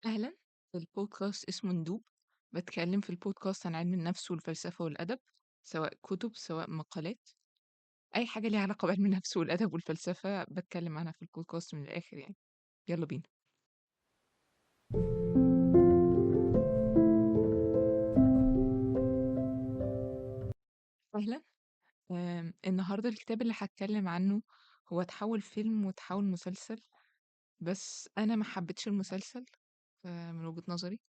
أهلا. البودكاست اسمه ندوب. بتكلم في البودكاست عن علم النفس والفلسفة والأدب، سواء كتب سواء مقالات، أي حاجة ليها علاقة بعلم النفس والأدب والفلسفة بتكلم عنها في البودكاست من الآخر يعني. يلا بينا. أهلا. النهاردة الكتاب اللي هتكلم عنه هو تحول فيلم وتحول مسلسل، بس أنا ما حبيتش المسلسل من وجهة نظري.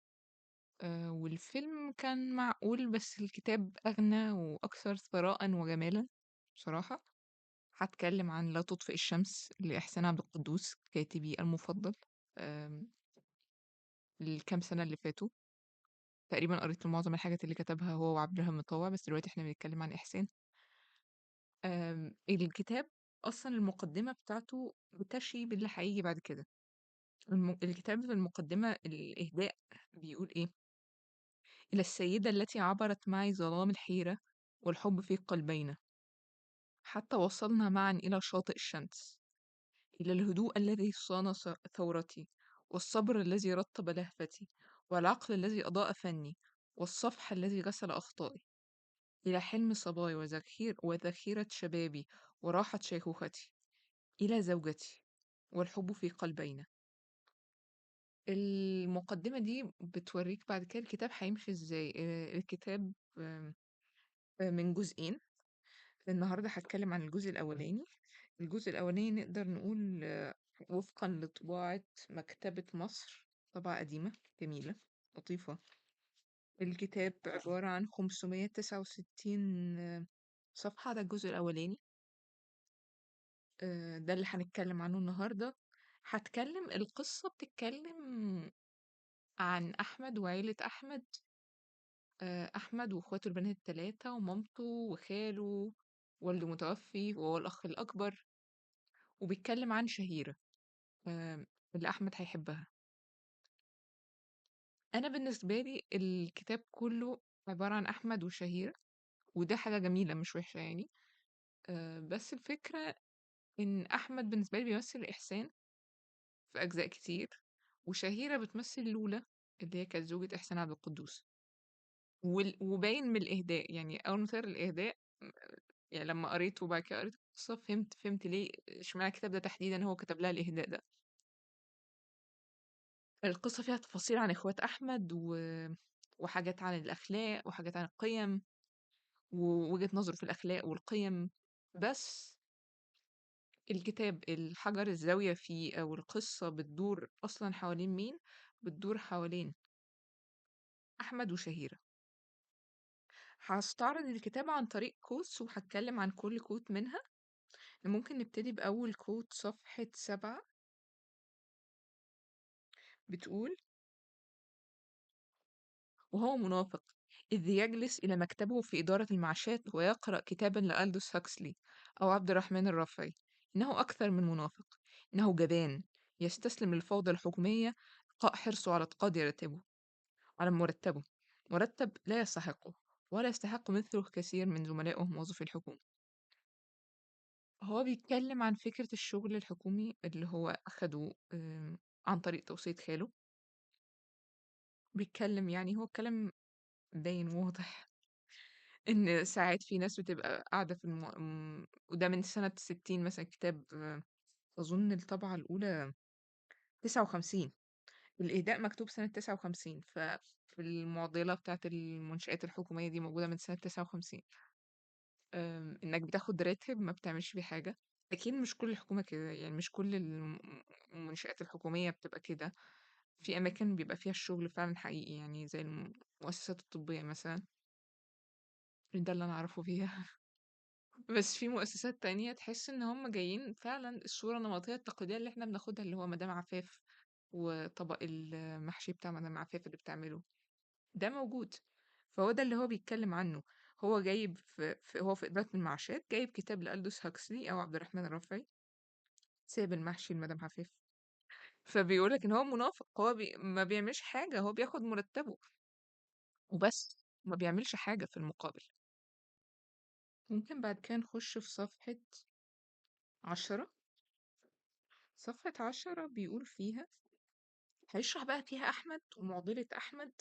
والفيلم كان معقول بس الكتاب أغنى وأكثر ثراء وجمالا بصراحة. هتكلم عن لا تطفئ الشمس لإحسان عبد القدوس كاتبي المفضل. آم، الكام سنة اللي فاتوا تقريبا قريت له معظم الحاجات اللي كتبها هو وعبد الرحمن مطوع، بس دلوقتي احنا بنتكلم عن إحسان. الكتاب أصلا المقدمة بتاعته بتشي باللي هيجي بعد كده. الكتاب في المقدمة الإهداء بيقول إيه: إلى السيدة التي عبرت معي ظلام الحيرة والحب في قلبينا، حتى وصلنا معا إلى شاطئ الشمس، إلى الهدوء الذي صان ثورتي، والصبر الذي رطب لهفتي، والعقل الذي أضاء فني، والصفح الذي غسل أخطائي، إلى حلم صبايا وذخيرة شبابي وراحة شيخوختي، إلى زوجتي والحب في قلبينا. المقدمة دي بتوريك بعد كده الكتاب هيمشي ازاي. الكتاب من جزئين. النهاردة هتكلم عن الجزء الأولاني. الجزء الأولاني نقدر نقول وفقا لطباعة مكتبة مصر، طبعة قديمة جميلة لطيفة. الكتاب عبارة عن 569 صفحة، ده الجزء الأولاني. ده اللي هنتكلم عنه النهاردة. هتكلم القصة بتتكلم عن أحمد وعيلة أحمد. أحمد وإخواته البنات التلاتة ومامته وخاله، والده متوفي وهو الأخ الأكبر. وبيتكلم عن شهيرة اللي أحمد هيحبها. أنا بالنسبة لي الكتاب كله عبارة عن أحمد وشهيرة، وده حاجة جميلة مش وحشة يعني. بس الفكرة إن أحمد بالنسبة لي بيمثل إحسان في أجزاء كتير، وشهيرة بتمثل لولا اللي هي كانت زوجة إحسان عبد القدوس. وباين من الإهداء، يعني أول ما تقرا الإهداء، يعني لما قريته وبعد كده قريت القصة فهمت ليه اشمعنى الكتاب ده تحديدا هو كتب لها الإهداء ده. القصة فيها تفاصيل عن إخوات أحمد وحاجات عن الأخلاق وحاجات عن القيم ووجهة نظره في الأخلاق والقيم. بس الكتاب الحجر الزاوية فيه أو القصة بتدور أصلا حوالين مين؟ بتدور حوالين أحمد وشهيرة. هستعرض الكتاب عن طريق كوتس وهتكلم عن كل كوت منها. ممكن نبتدي بأول كوت صفحة 7. بتقول: وهو منافق إذ يجلس إلى مكتبه في إدارة المعاشات ويقرأ كتابا لألدوس هاكسلي أو عبد الرحمن الرافعي. إنه أكثر من منافق، إنه جبان يستسلم للفوضى الحكومية، حرصه على تقاضي راتبه، على مرتبه، مرتب لا يستحقه ولا يستحق مثله كثير من زملائه موظفي الحكومة. هو بيتكلم عن فكرة الشغل الحكومي اللي هو أخده عن طريق توصية خاله. بيتكلم، يعني هو كلام باين واضح إن ساعات في ناس بتبقى قاعدة في وده من سنة 60 مثلا. كتاب أظن الطبعة الأولى 59، الإهداء مكتوب سنة 59، ففي المعضلة بتاعة المنشآت الحكومية دي موجودة من سنة 59. إنك بتاخد راتب ما بتعملش بيه حاجة. أكيد مش كل الحكومة كده، يعني مش كل المنشآت الحكومية بتبقى كده. في أماكن بيبقى فيها الشغل فعلا حقيقي، يعني زي المؤسسات الطبية مثلا، ده اللي أنا أعرفه فيها. بس في مؤسسات تانية تحس إن هم جايين فعلا الصورة النمطية التقليدية اللي احنا بناخدها، اللي هو مدام عفاف وطبق المحشي بتاع مدام عفاف اللي بتعمله ده موجود. فهو ده اللي هو بيتكلم عنه. هو جايب هو في إدارة المعاشات جايب كتاب لألدوس هاكسلي أو عبد الرحمن الرافعي، سايب المحشي لمدام عفاف. فبيقولك إن هو منافق، هو ما بيعملش حاجة، هو بياخد مرتبه وبس، ما بيعملش حاجة في المقابل. ممكن بعد كده نخش في صفحة 10. صفحة 10 بيقول فيها: هيشرح بقى فيها أحمد ومعضلة أحمد،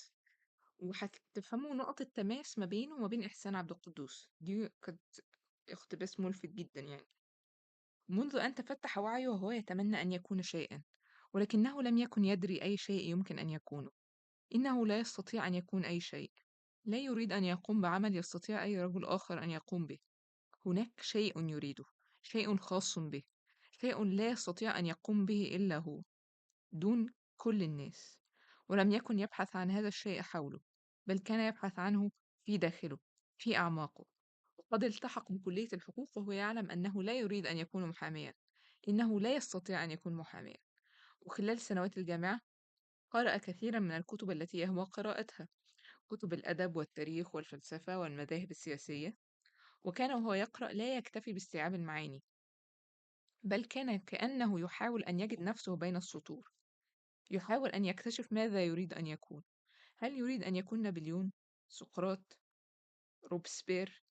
وهتفهموا نقط التماس ما بينه وما بين إحسان عبد القدوس. دي كانت اقتباس ملفت جدا يعني. منذ أن تفتح وعيه وهو يتمنى أن يكون شيئا، ولكنه لم يكن يدري أي شيء يمكن أن يكونه. إنه لا يستطيع أن يكون أي شيء. لا يريد أن يقوم بعمل يستطيع أي رجل آخر أن يقوم به. هناك شيء يريده، شيء خاص به، شيء لا يستطيع أن يقوم به إلا هو، دون كل الناس. ولم يكن يبحث عن هذا الشيء حوله، بل كان يبحث عنه في داخله، في أعماقه. وقد التحق بكلية الحقوق وهو يعلم أنه لا يريد أن يكون محاميا، إنه لا يستطيع أن يكون محاميا. وخلال سنوات الجامعة قرأ كثيرا من الكتب التي يهوى قراءتها، كتب الأدب والتاريخ والفلسفة والمذاهب السياسية. وكان وهو يقرأ لا يكتفي باستيعاب المعاني، بل كان كأنه يحاول أن يجد نفسه بين السطور، يحاول أن يكتشف ماذا يريد أن يكون. هل يريد أن يكون نابليون، سقراط، روبسبير،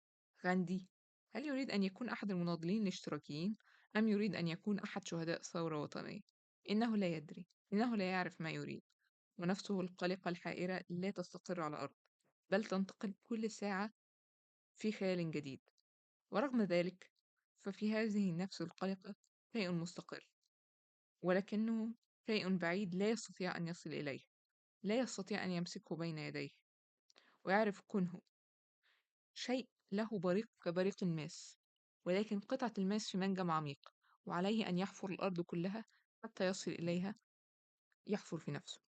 غاندي؟ هل يريد أن يكون أحد المناضلين الاشتراكيين، أم يريد أن يكون أحد شهداء ثورة وطنية؟ إنه لا يدري، إنه لا يعرف ما يريد. ونفسه القلقة الحائرة لا تستقر على الأرض، بل تنتقل كل ساعة في خيال جديد. ورغم ذلك، ففي هذه النفس القلقة شيء مستقر، ولكنه شيء بعيد لا يستطيع أن يصل إليه، لا يستطيع أن يمسكه بين يديه ويعرف كنه. شيء له بريق كبريق الماس، ولكن قطعة الماس في منجم عميق، وعليه أن يحفر الأرض كلها حتى يصل إليها، يحفر في نفسه.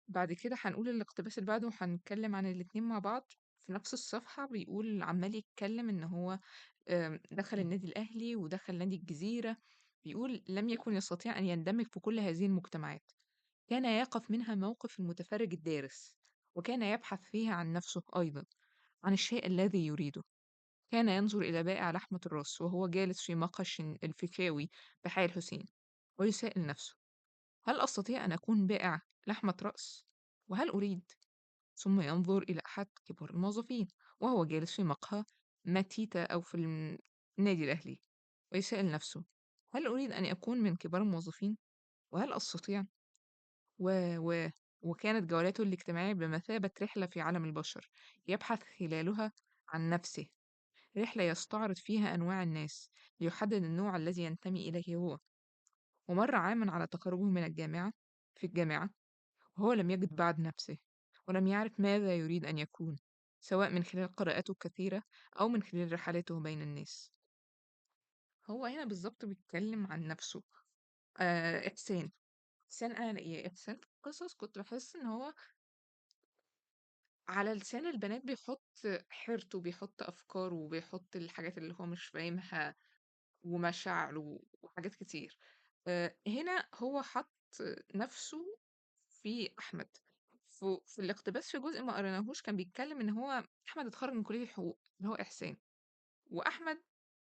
بعد كده هنقول الاقتباس اللي بعده وهنتكلم عن الاتنين مع بعض. في نفس الصفحة بيقول، عمال يتكلم إن هو دخل النادي الأهلي ودخل نادي الجزيرة. بيقول لم يكن يستطيع أن يندمج في كل هذه المجتمعات. كان يقف منها موقف المتفرج الدارس، وكان يبحث فيها عن نفسه أيضا، عن الشيء الذي يريده. كان ينظر إلى بائع لحمة الراس وهو جالس في مقهى الفيكاوي بحي الحسين، ويسائل نفسه: هل أستطيع أن أكون بائع لحمة رأس؟ وهل أريد؟ ثم ينظر إلى أحد كبار الموظفين وهو جالس في مقهى ماتيتا أو في النادي الأهلي، ويسأل نفسه: هل أريد أن أكون من كبار الموظفين؟ وهل أستطيع؟ و... و... وكانت جولاته الاجتماعية بمثابة رحلة في عالم البشر، يبحث خلالها عن نفسه. رحلة يستعرض فيها أنواع الناس ليحدد النوع الذي ينتمي إليه هو. ومر عامًا على تخرجه من الجامعة وهو لم يجد بعد نفسه، ولم يعرف ماذا يريد أن يكون، سواء من خلال قراءاته الكثيرة أو من خلال رحلاته بين الناس. هو هنا بالضبط بيتكلم عن نفسه. إحسان. إحسان أنا إيه، إحسان في القصص كنت باحس إن هو على لسان البنات بيحط حيرته، بيحط أفكاره، وبيحط الحاجات اللي هو مش فاهمها، ومشاعره وحاجات كتير. هنا هو حط نفسه في أحمد. في الاقتباس في جزء ما قريناهوش كان بيتكلم إن هو أحمد اتخرج من كلية الحقوق اللي هو إحسان، وأحمد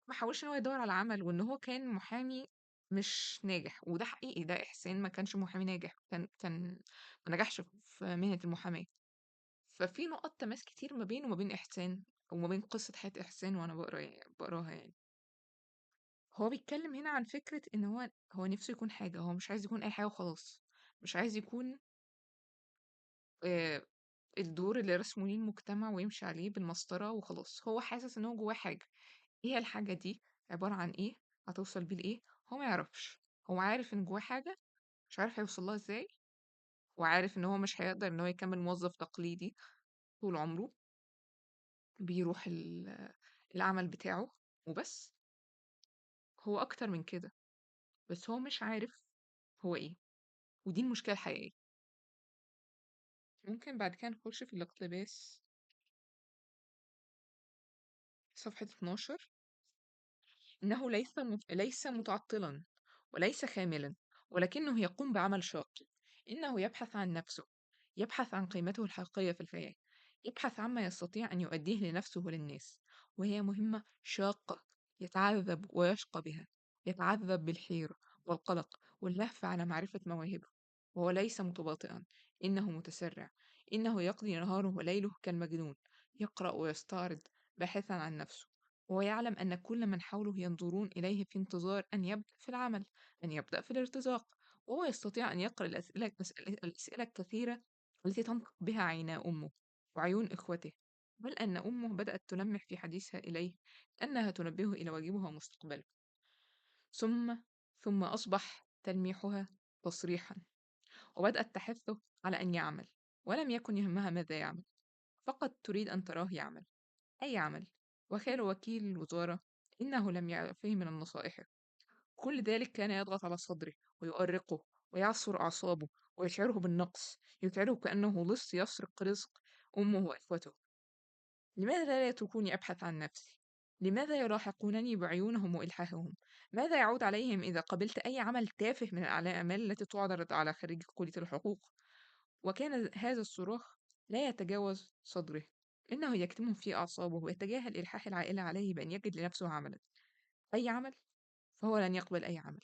ما حاولش إن هو يدور على عمل، وإن هو كان محامي مش ناجح. وده حقيقي، ده إحسان ما كانش محامي ناجح، كان ما نجحش في مهنة المحاماة. ففي نقط تماس كتير ما بينه وما بين إحسان، وما بين قصة حياة إحسان وأنا بقراها يعني. هو بيتكلم هنا عن فكرة إن هو نفسه يكون حاجة، هو مش عايز يكون أي حاجة وخلاص. مش عايز يكون آه، الدور اللي رسمه ليه المجتمع ويمشي عليه بالمسطرة وخلاص. هو حاسس إن هو جواه حاجة. إيه هي الحاجة دي؟ عبارة عن إيه؟ هتوصل بيه لإيه؟ هو ما يعرفش. هو عارف إن جواه حاجة، مش عارف هيوصل لها إزاي. وعارف إن هو مش هيقدر إن هو يكمل موظف تقليدي طول عمره، بيروح العمل بتاعه وبس. هو أكتر من كده، بس هو مش عارف هو إيه. ودي المشكلة الحقيقية. ممكن بعد كده نخش في الاقتباس، صفحة 12. إنه ليس متعطلا وليس خاملا، ولكنه يقوم بعمل شاق. إنه يبحث عن نفسه، يبحث عن قيمته الحقيقية في الحياة، يبحث عما يستطيع أن يؤديه لنفسه وللناس. وهي مهمة شاقة، يتعذب ويشقى بها، يتعذب بالحيرة والقلق واللهف على معرفة مواهبه. وهو ليس متباطئا، إنه متسرع. إنه يقضي نهاره وليله كالمجنون، يقرأ ويستعرض، باحثا عن نفسه. وهو يعلم أن كل من حوله ينظرون إليه في انتظار أن يبدأ في العمل، أن يبدأ في الارتزاق. وهو يستطيع أن يقرأ الأسئلة الكثيرة التي تنطق بها عينا أمه وعيون إخوته، بل أن أمه بدأت تلمح في حديثها إليه أنها تنبهه إلى واجبه ومستقبله. ثم ثم أصبح تلميحها تصريحا، وبدأت تحثه على أن يعمل، ولم يكن يهمها ماذا يعمل، فقط تريد أن تراه يعمل أي عمل. وخال وكيل الوزارة إنه لم يعفه من النصائح. كل ذلك كان يضغط على صدره ويؤرقه ويعصر أعصابه ويشعره بالنقص، يشعره كأنه لص يسرق رزق أمه وإخوته. لماذا لا يتركوني أبحث عن نفسي؟ لماذا يلاحقونني بعيونهم وإلحاحهم؟ ماذا يعود عليهم إذا قبلت أي عمل تافه من الأعمال التي تعرض على خريج كلية الحقوق؟ وكان هذا الصراخ لا يتجاوز صدره، إنه يكتمه في أعصابه ويتجاهل إلحاح العائلة عليه بأن يجد لنفسه عملا، أي عمل، فهو لن يقبل أي عمل.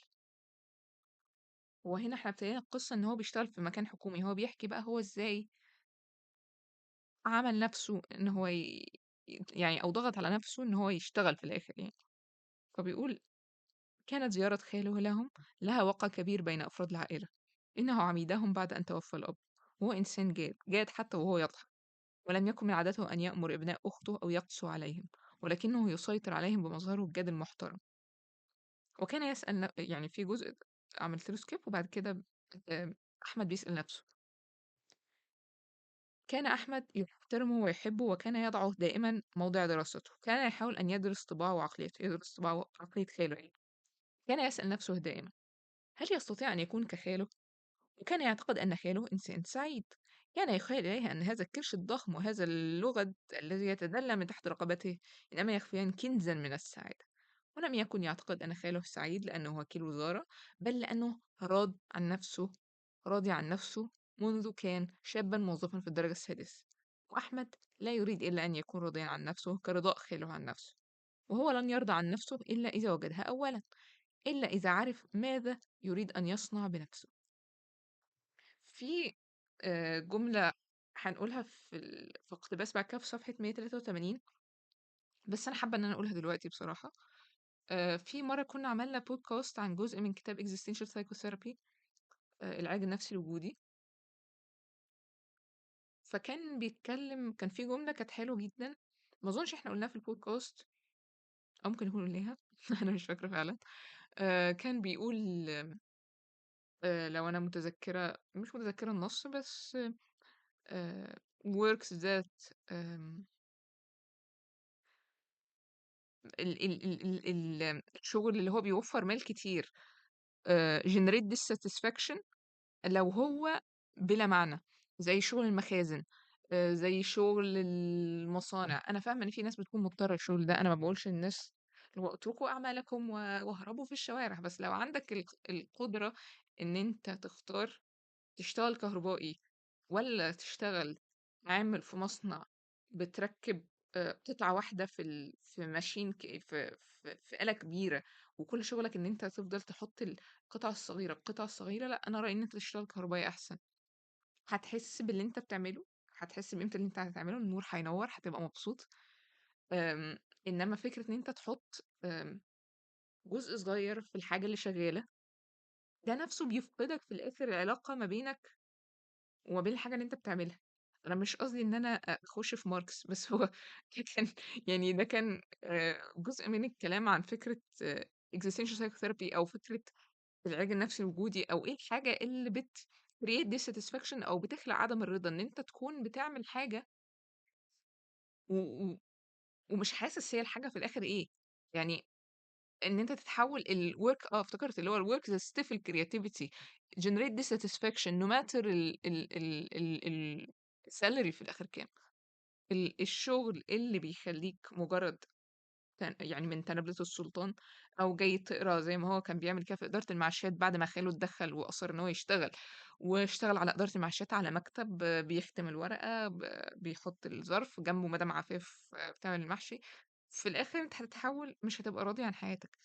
وهنا احنا ابتدينا القصة إن هو بيشتغل في مكان حكومي، هو بيحكي بقى هو إزاي عمل نفسه إن هو يعني أو ضغط على نفسه إن هو يشتغل في الآخر يعني. فبيقول: كانت زيارة خاله لهم لها وقع كبير بين أفراد العائلة، إنه عميدهم بعد أن توفى الأب، وهو إنسان جاد جاد حتى وهو يضحك، ولم يكن من عادته أن يأمر ابناء أخته أو يقسو عليهم، ولكنه يسيطر عليهم بمظهره الجاد المحترم. وكان يسأل يعني في جزء عملت له سكيب وبعد كده أحمد بيسأل نفسه: كان أحمد يحترمه ويحبه وكان يضعه دائما موضع دراسته، كان يحاول أن يدرس طباعه وعقليته، يدرس طباعه وعقلية خاله يعني. كان يسأل نفسه دائما: هل يستطيع أن يكون كخاله؟ وكان يعتقد أن خاله إنسان سعيد. كان يخيل إليه أن هذا الكرش الضخم وهذا اللغد الذي يتدلى من تحت رقبته إنما يخفيان كنزا من السعادة. ولم يكن يعتقد أن خاله سعيد لأنه وكيل وزارة، بل لأنه راضي عن نفسه منذ كان شابا موظفا في الدرجة السادسة. وأحمد لا يريد إلا أن يكون راضيا عن نفسه كرضاء خاله عن نفسه، وهو لن يرضى عن نفسه إلا إذا وجدها أولا، إلا إذا عرف ماذا يريد أن يصنع بنفسه. في جملة هنقولها في اقتباس بعد كده في صفحة 183، بس أنا حابة إن أنا أقولها دلوقتي بصراحة. في مرة كنا عملنا بودكاست عن جزء من كتاب Existential Psychotherapy، العلاج النفسي الوجودي. فكان بيتكلم، كان في جملة كانت حلوة جدا، ما أظنش إحنا قلناها في البودكاست أو ممكن نكون قلناها أنا مش فاكرة فعلا. كان بيقول، لو أنا متذكرة مش متذكرة النص بس، works that الشغل اللي هو بيوفر مال كتير generate dissatisfaction لو هو بلا معنى، زي شغل المخازن، زي شغل المصانع. انا فاهمه ان في ناس بتكون مضطره للشغل ده، انا ما بقولش الناس اللي هو اتركوا اعمالكم واهربوا في الشوارع، بس لو عندك القدره ان انت تختار تشتغل كهربائي ولا تشتغل عامل في مصنع بتركب قطعة واحدة في ماشين في آلة كبيرة، وكل شغلك ان انت تفضل تحط القطع الصغيرة، لا انا رأيي ان انت تشتغل كهربائي احسن. هتحس باللي انت بتعمله، هتحس بقيمة اللي انت هتعمله، النور هينور، هتبقى مبسوط. أم، انما فكرة ان انت تحط جزء صغير في الحاجة اللي شغالة، ده نفسه بيفقدك في الاخر العلاقة ما بينك وما بين الحاجة اللي انت بتعملها. انا مش قصدي ان انا اخش في ماركس، بس هو كان يعني ده كان جزء من الكلام عن فكرة existential psychotherapy او فكرة العلاج النفسي الوجودي، او ايه الحاجة اللي create dissatisfaction او بتخلق عدم الرضا، ان انت تكون بتعمل حاجة و... و... ومش حاسس هي الحاجة في الاخر ايه يعني. ان انت تتحول الورك، افتكرت اللي هو الورك ذا ستيفل كرياتيفيتي generate dissatisfaction no matter ال salary في الاخر كام. الشغل اللي بيخليك مجرد يعني من تنابلة السلطان، او جاي تقرا زي ما هو كان بيعمل كده في اداره المعاشات بعد ما خاله اتدخل واصر ان هو يشتغل، واشتغل على اداره المعاشات على مكتب، بيختم الورقه، بيحط الظرف جنبه مدام عفاف بتعمل المحشي. في الاخر انت هتتحول مش هتبقى راضي عن حياتك.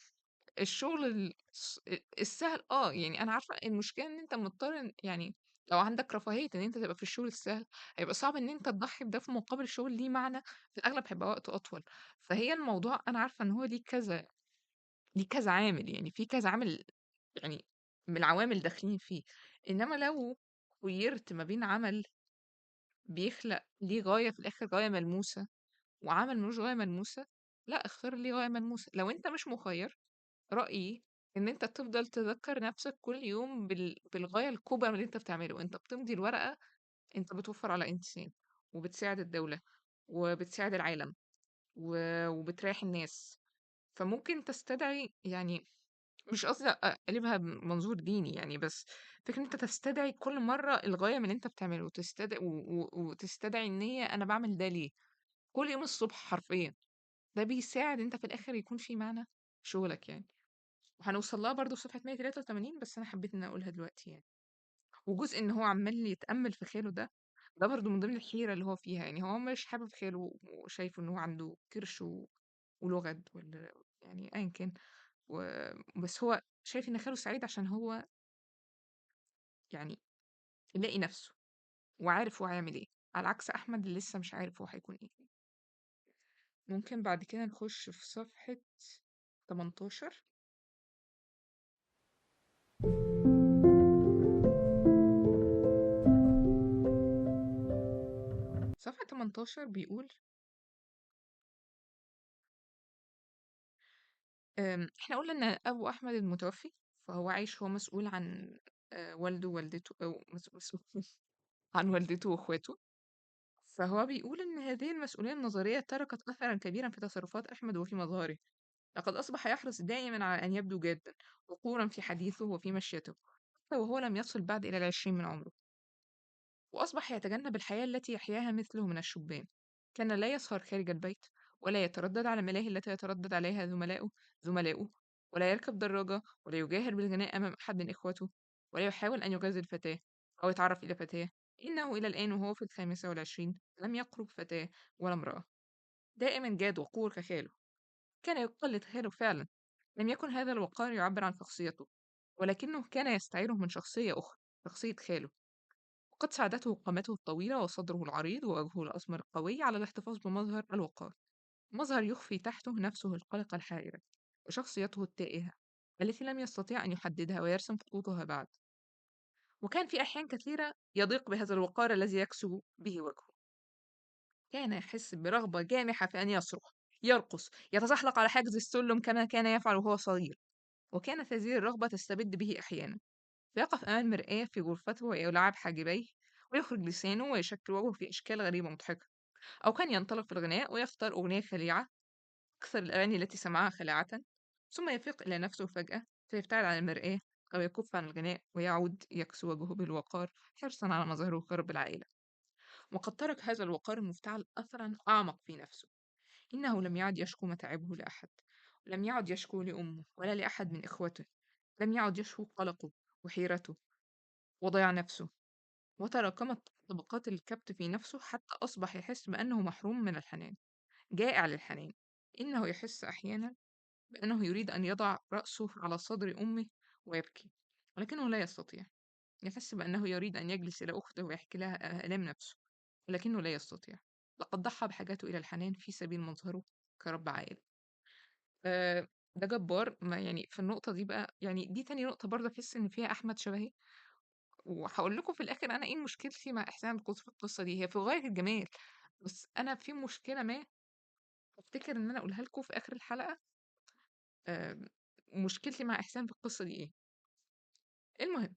الشغل السهل، يعني انا عارفه المشكله ان انت مضطر يعني لو عندك رفاهيه ان انت تبقى في الشغل السهل، هيبقى صعب ان انت تضحي بده في مقابل شغل ليه معنى في الاغلب هيبقى وقته اطول. فهي الموضوع انا عارفه ان هو ليه كذا عامل، يعني في كذا عامل يعني من العوامل داخلين فيه. إنما لو خُيّرت ما بين عمل بيخلق ليه غاية في الآخر، غاية ملموسة، وعمل ملوش غاية ملموسة، لأ اختار ليه غاية ملموسة. لو أنت مش مُخيّر، رأيي إن أنت تفضل تذكّر نَفْسك كل يوم بالغاية الكُبرى من اللي أنت بتعمله. أنت بتمضي الورقة، أنت بتوفّر على إنسان، وبتساعد الدولة، وبتساعد العالم، وبتريّح الناس. فممكن تستدعي، يعني مش قصدي أقلبها بمنظور ديني يعني، بس فكرة إن أنت تستدعي كل مرّة الغاية من اللي أنت بتعمله، وتستدعي النية، أنا باعمل ده ليه؟ كل يوم الصبح حرفيًا. ده بيساعد إن أنت في الآخر يكون في معنى في شغلك يعني. وهنوصل لها برضه في صفحة 183، بس أنا حبيت إن أنا أقولها دلوقتي يعني. وجزء إن هو عمّال يتأمّل في خياله ده، ده برضه من ضمن الحيرة اللي هو فيها. يعني هو مش حابب خاله، وشايفه إن هو عنده كرش ولُغَد، يعني أيًا كان. و بس هو شايف إن خاله سعيد عشان هو يعني لاقي نَفْسه، وعارف هو هيعمل إيه، على عكس أحمد اللي لسه مش عارف هو هيكون إيه. ممكن بعد كده نخش في صفحة 18. صفحة 18 بيقول إحنا قُلنا إن أبو أحمد المتوفي، فهو عايش، هو مسؤول عن والده ووالدته، أو مسؤول عن والدته وأخواته. فهو بيقول إن هذه المسؤولية النظرية تركت أثرًا كبيرًا في تصرفات أحمد وفي مظهره. لقد أصبح يحرص دائمًا على أن يبدو جادًا، وقورًا في حديثه وفي مشيته، حتى وهو لم يصل بعد إلى ال20 من عمره. وأصبح يتجنب الحياة التي يحياها مثله من الشبان. كان لا يسهر خارج البيت، ولا يتردد على الملاهي التي يتردد عليها زملاؤه، ولا يركب دراجة، ولا يجاهر بالغناء أمام أحد من إخوته، ولا يحاول أن يغازل فتاة أو يتعرف إلى فتاة. إنه إلى الآن وهو في ال25 لم يقرب فتاة ولا امرأة. دائما جاد وقور كخاله. كان يقلد خاله فعلا. لم يكن هذا الوقار يعبر عن شخصيته، ولكنه كان يستعيره من شخصية أخرى، شخصية خاله. وقد ساعدته قامته الطويلة وصدره العريض ووجهه الأسمر القوي على الاحتفاظ بمظهر الوقار، مظهر يخفي تحته نفسه القلقة الحائرة، وشخصيته التائهة التي لم يستطيع أن يحددها ويرسم خطوطها بعد. وكان في أحيان كثيرة يضيق بهذا الوقار الذي يكسو به وجهه. كان يحس برغبة جامحة في أن يصرخ، يرقص، يتزحلق على حاجز السلم كما كان يفعل وهو صغير. وكانت هذه الرغبة تستبد به أحيانا، فيقف أمام المرآة في غرفته ويلعب حاجبيه، ويخرج لسانه ويشكل وجهه في أشكال غريبة مضحكة. أو كان ينطلق في الغناء ويختار أغنية خليعة، أكثر الأغاني التي سمعها خلاعة، ثم يفيق إلى نفسه فجأة فيبتعد عن المرآة، أو يكف عن الغناء ويعود يكسو وجهه بالوقار، حرصا على مظهره قرب العائلة. وقد ترك هذا الوقار المفتعل أثرا أعمق في نفسه. إنه لم يعد يشكو متاعبه لأحد، لم يعد يشكو لأمه ولا لأحد من إخوته، لم يعد يشكو قلقه وحيرته وضياع نفسه. وتراكمت طبقات الكبت في نفسه حتى أصبح يحس بأنه محروم من الحنان، جائع للحنان. إنه يحس أحيانا بأنه يريد أن يضع رأسه على صدر أمه ويبكي، ولكنه لا يستطيع. يحس بأنه يريد أن يجلس إلى أخته ويحكي لها آلام نفسه، ولكنه لا يستطيع. لقد ضحى بحاجاته إلى الحنان في سبيل مظهره كرب عائلة. ده جبار. ما يعني في النقطة دي بقى، يعني دي تاني نقطة برضه أحس إن فيها أحمد شبهي. وهاقول لكم في الآخر أنا إيه مشكلتي مع إحسان القدس في القصة دي. هي في غاية الجمال، بس أنا في مشكلة ما أفتكر إن أنا أقولها لكم في آخر الحلقة. مشكلتي مع إحسان في القصة دي إيه. المهم،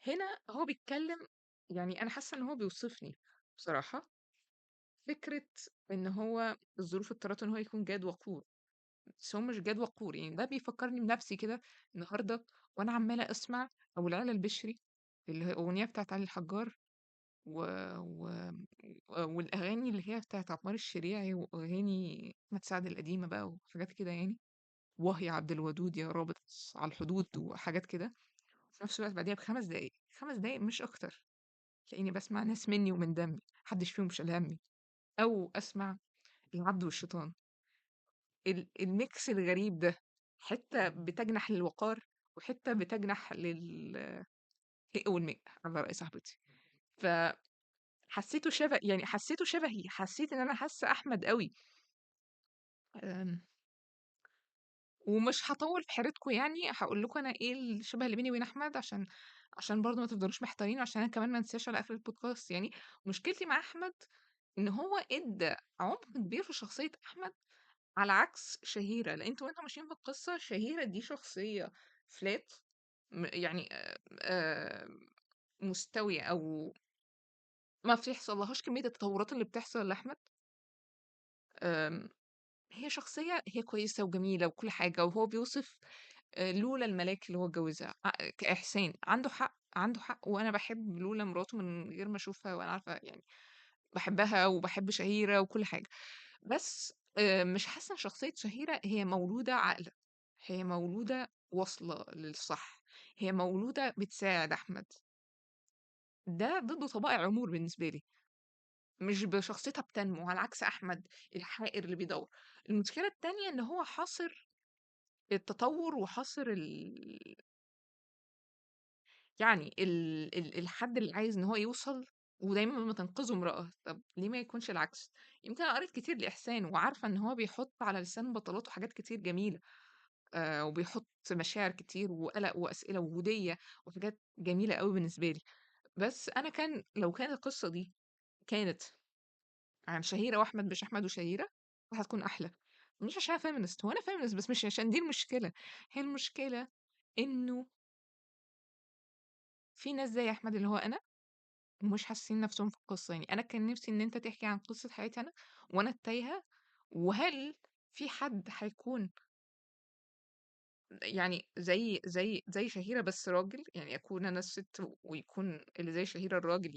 هنا هو بيتكلم، يعني أنا حاسة إن هو بيوصفني بصراحة. فكرة إن هو الظروف اضطرته إن هو يكون جاد وقور، بس هو مش جاد وقور. يعني ده بيفكرني بنفسي كده النهارده، وأنا عمالة أسمع أبو العلا البشري، اللي هي الأغنية بتاعت علي الحجار، و... و... والأغاني اللي هي بتاعت عمار الشريعي، وأغاني أحمد سعد القديمة بقى وحاجات كده يعني، وهي عبد الودود يا رابط على الحدود وحاجات كده. في نفس الوقت بعديها ب5 دقايق، 5 دقايق مش أكتر، تلاقيني بسمع ناس مني ومن دمي، محدش فيهم شال همي. أو أسمع العبد والشيطان، الميكس الغريب ده، حتة بتجنح للوقار، وحتة بتجنح للهق والماء على رأي صاحبتي. فحسيته شبه، يعني حسيته شبهي، حسيت إن أنا حاسة أحمد قوي. أم، ومش هاطوّل في حيرتكم يعني، هاقول لكم أنا إيه الشِبه اللي بيني وبين أحمد عشان برضه ما تفضلوش محتارين، عشان أنا كمان ما انساش على آخر الpodcast يعني. مشكلتي مع أحمد إن هو إدّى عُمق كبير في شخصية أحمد على عكس شهيرة، لأن أنتم وأنتم ماشيين في القصة شهيرة دي شخصية flat يعني مستوية أو ما بيحصلهاش كمية التطورات اللي بتحصل لأحمد. آمم هي شخصية هي كويسة وجميلة وكل حاجة، وهو بيوصف لولا الملاك اللي هو اتجوزها كإحسان، عنده حق، عنده حق، وأنا باحب لولا مراته من غير ما أشوفها وأنا عارفة يعني باحبها وباحب شهيرة وكل حاجة. بس مش حاسة إن شخصية شهيرة هي مولودة عاقلة، هي مولودة واصلة للصح، هي مولودة بتساعد أحمد. ده ضد طبائع العموم بالنسبة لي، مش بشخصيتها بتنمو، على عكس أحمد الحائر اللي بيدوّر. المشكلة التانية إن هو حاصر التطور وحاصر يعني الحد اللي عايز إن هو يوصل ودايمًا ما تنقذه امرأة، طب ليه ما يكونش العكس؟ يمكن أنا قريت كتير لإحسان وعارفة إن هو بيحط على لسان بطلاته حاجات كتير جميلة، وبيحط مشاعر كتير وقلق وأسئلة وجودية وحاجات جميلة أوي بالنسبة لي. بس أنا لو كانت القصة دي كانت عن شهيرة وأحمد مش أحمد وشهيرة، هتكون أحلى. مش عشان أنا feminist، هو أنا feminist بس مش عشان دي المشكلة، هي المشكلة إنه في ناس زي أحمد اللي هو أنا ومش حاسين نفسهم في القصة. يعني أنا كان نفسي إن أنت تحكي عن قصة حياتي أنا وأنا التايهة، وهل في حد هيكون يعني زي شهيرة بس راجل، يعني أكون أنا الست ويكون اللي زي شهيرة الراجل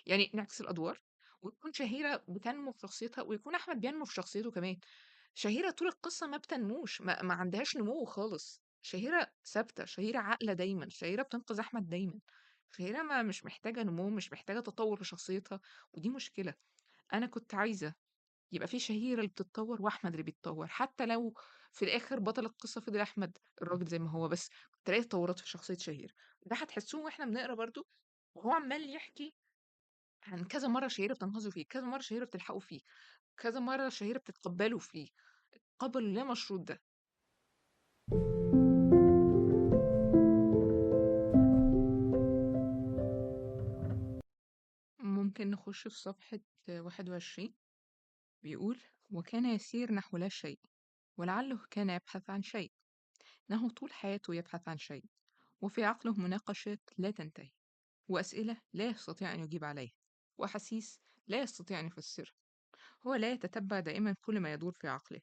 يعني نعكس الأدوار، وتكون شهيرة بتنمو في شخصيتها ويكون أحمد بينمو في شخصيته كمان. شهيرة طول القصة ما بتنموش، ما عندهاش نمو خالص. شهيرة ثابتة، شهيرة عاقلة دايما، شهيرة بتنقذ أحمد دايما. شهيرة ما مش محتاجة نمو، مش محتاجة تطور في شخصيتها، ودي مشكلة. أنا كنت عايزة يبقى في شهيرة اللي بتتطور وأحمد اللي بيتطور، حتى لو في الآخر بطل القصة فضل أحمد الراجل زي ما هو، بس كنت ألاقي تطورات في شخصية شهير. ده هتحسوه واحنا بنقرا برضو، وهو عمال يحكي عن كذا مرة شهيرة بتنقذه فيه، كذا مرة شهيرة بتلحقه فيه، كذا مرة شهيرة بتتقبله فيه، التقبل اللا مشروط ده. ممكن نخش في صفحة 21. بيقول: وكان يسير نحو لا شيء، ولعله كان يبحث عن شيء، إنه طول حياته يبحث عن شيء، وفي عقله مناقشات لا تنتهي، وأسئلة لا يستطيع أن يجيب عليها، وأحاسيس لا يستطيع أن يفسرها. هو لا يتتبع دائما كل ما يدور في عقله،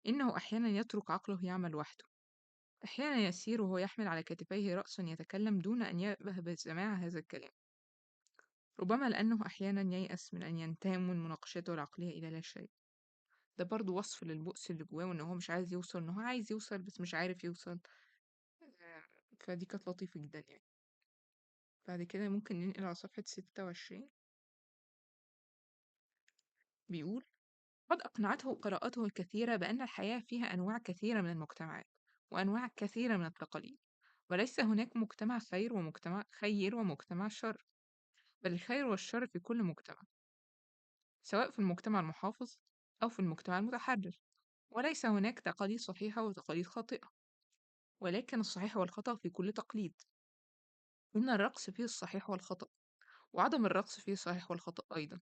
إنه أحيانا يترك عقله يعمل وحده، أحيانا يسير وهو يحمل على كتفيه رأسا يتكلم دون أن يأبه بسماع هذا الكلام، ربما لأنه أحيانا ييأس من أن ينتهي من مناقشته العقلية إلى لا شيء. ده برضه وصف للبؤس اللي جواه وإن هو مش عايز يوصل، إن هو عايز يوصل بس مش عارف يوصل. آه، فدي كانت لطيفة جدا يعني. بعد كده ممكن ننقل على صفحة 26. بيقول: قد أقنعته قراءته الكثيرة بأن الحياة فيها أنواع كثيرة من المجتمعات وأنواع كثيرة من التقاليد، وليس هناك مجتمع خير ومجتمع شر، بل الخير والشر في كل مجتمع، سواء في المجتمع المحافظ أو في المجتمع المتحرر. وليس هناك تقاليد صحيحة وتقاليد خاطئة، ولكن الصحيح والخطأ في كل تقليد. إن الرقص فيه الصحيح والخطأ، وعدم الرقص فيه الصحيح والخطأ أيضا.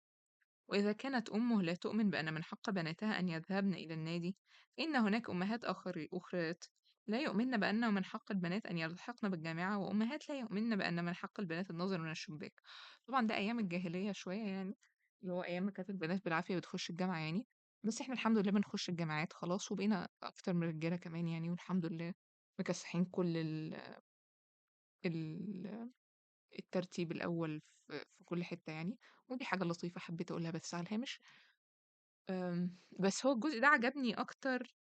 وإذا كانت أمه لا تؤمن بأن من حق بناتها أن يذهبن إلى النادي، فإن هناك أمهات أخريات لا يؤمن بأنه من حق البنات أن يلتحقن بالجامعة، وأمهات لا يؤمن بأن من حق البنات النظر من الشباك. طبعا ده أيام الجاهلية شوية يعني، اللي هو أيام ما كانت البنات بالعافية بتخش الجامعة يعني. بس احنا الحمد لله بنخش الجامعات خلاص، وبقينا أكتر من الرجالة كمان يعني، والحمد لله مكسحين كل ال الترتيب الأول في كل حتة يعني. ودي حاجة لطيفة حبيت أقولها بس على الهامش. بس هو الجزء ده عجبني أكتر،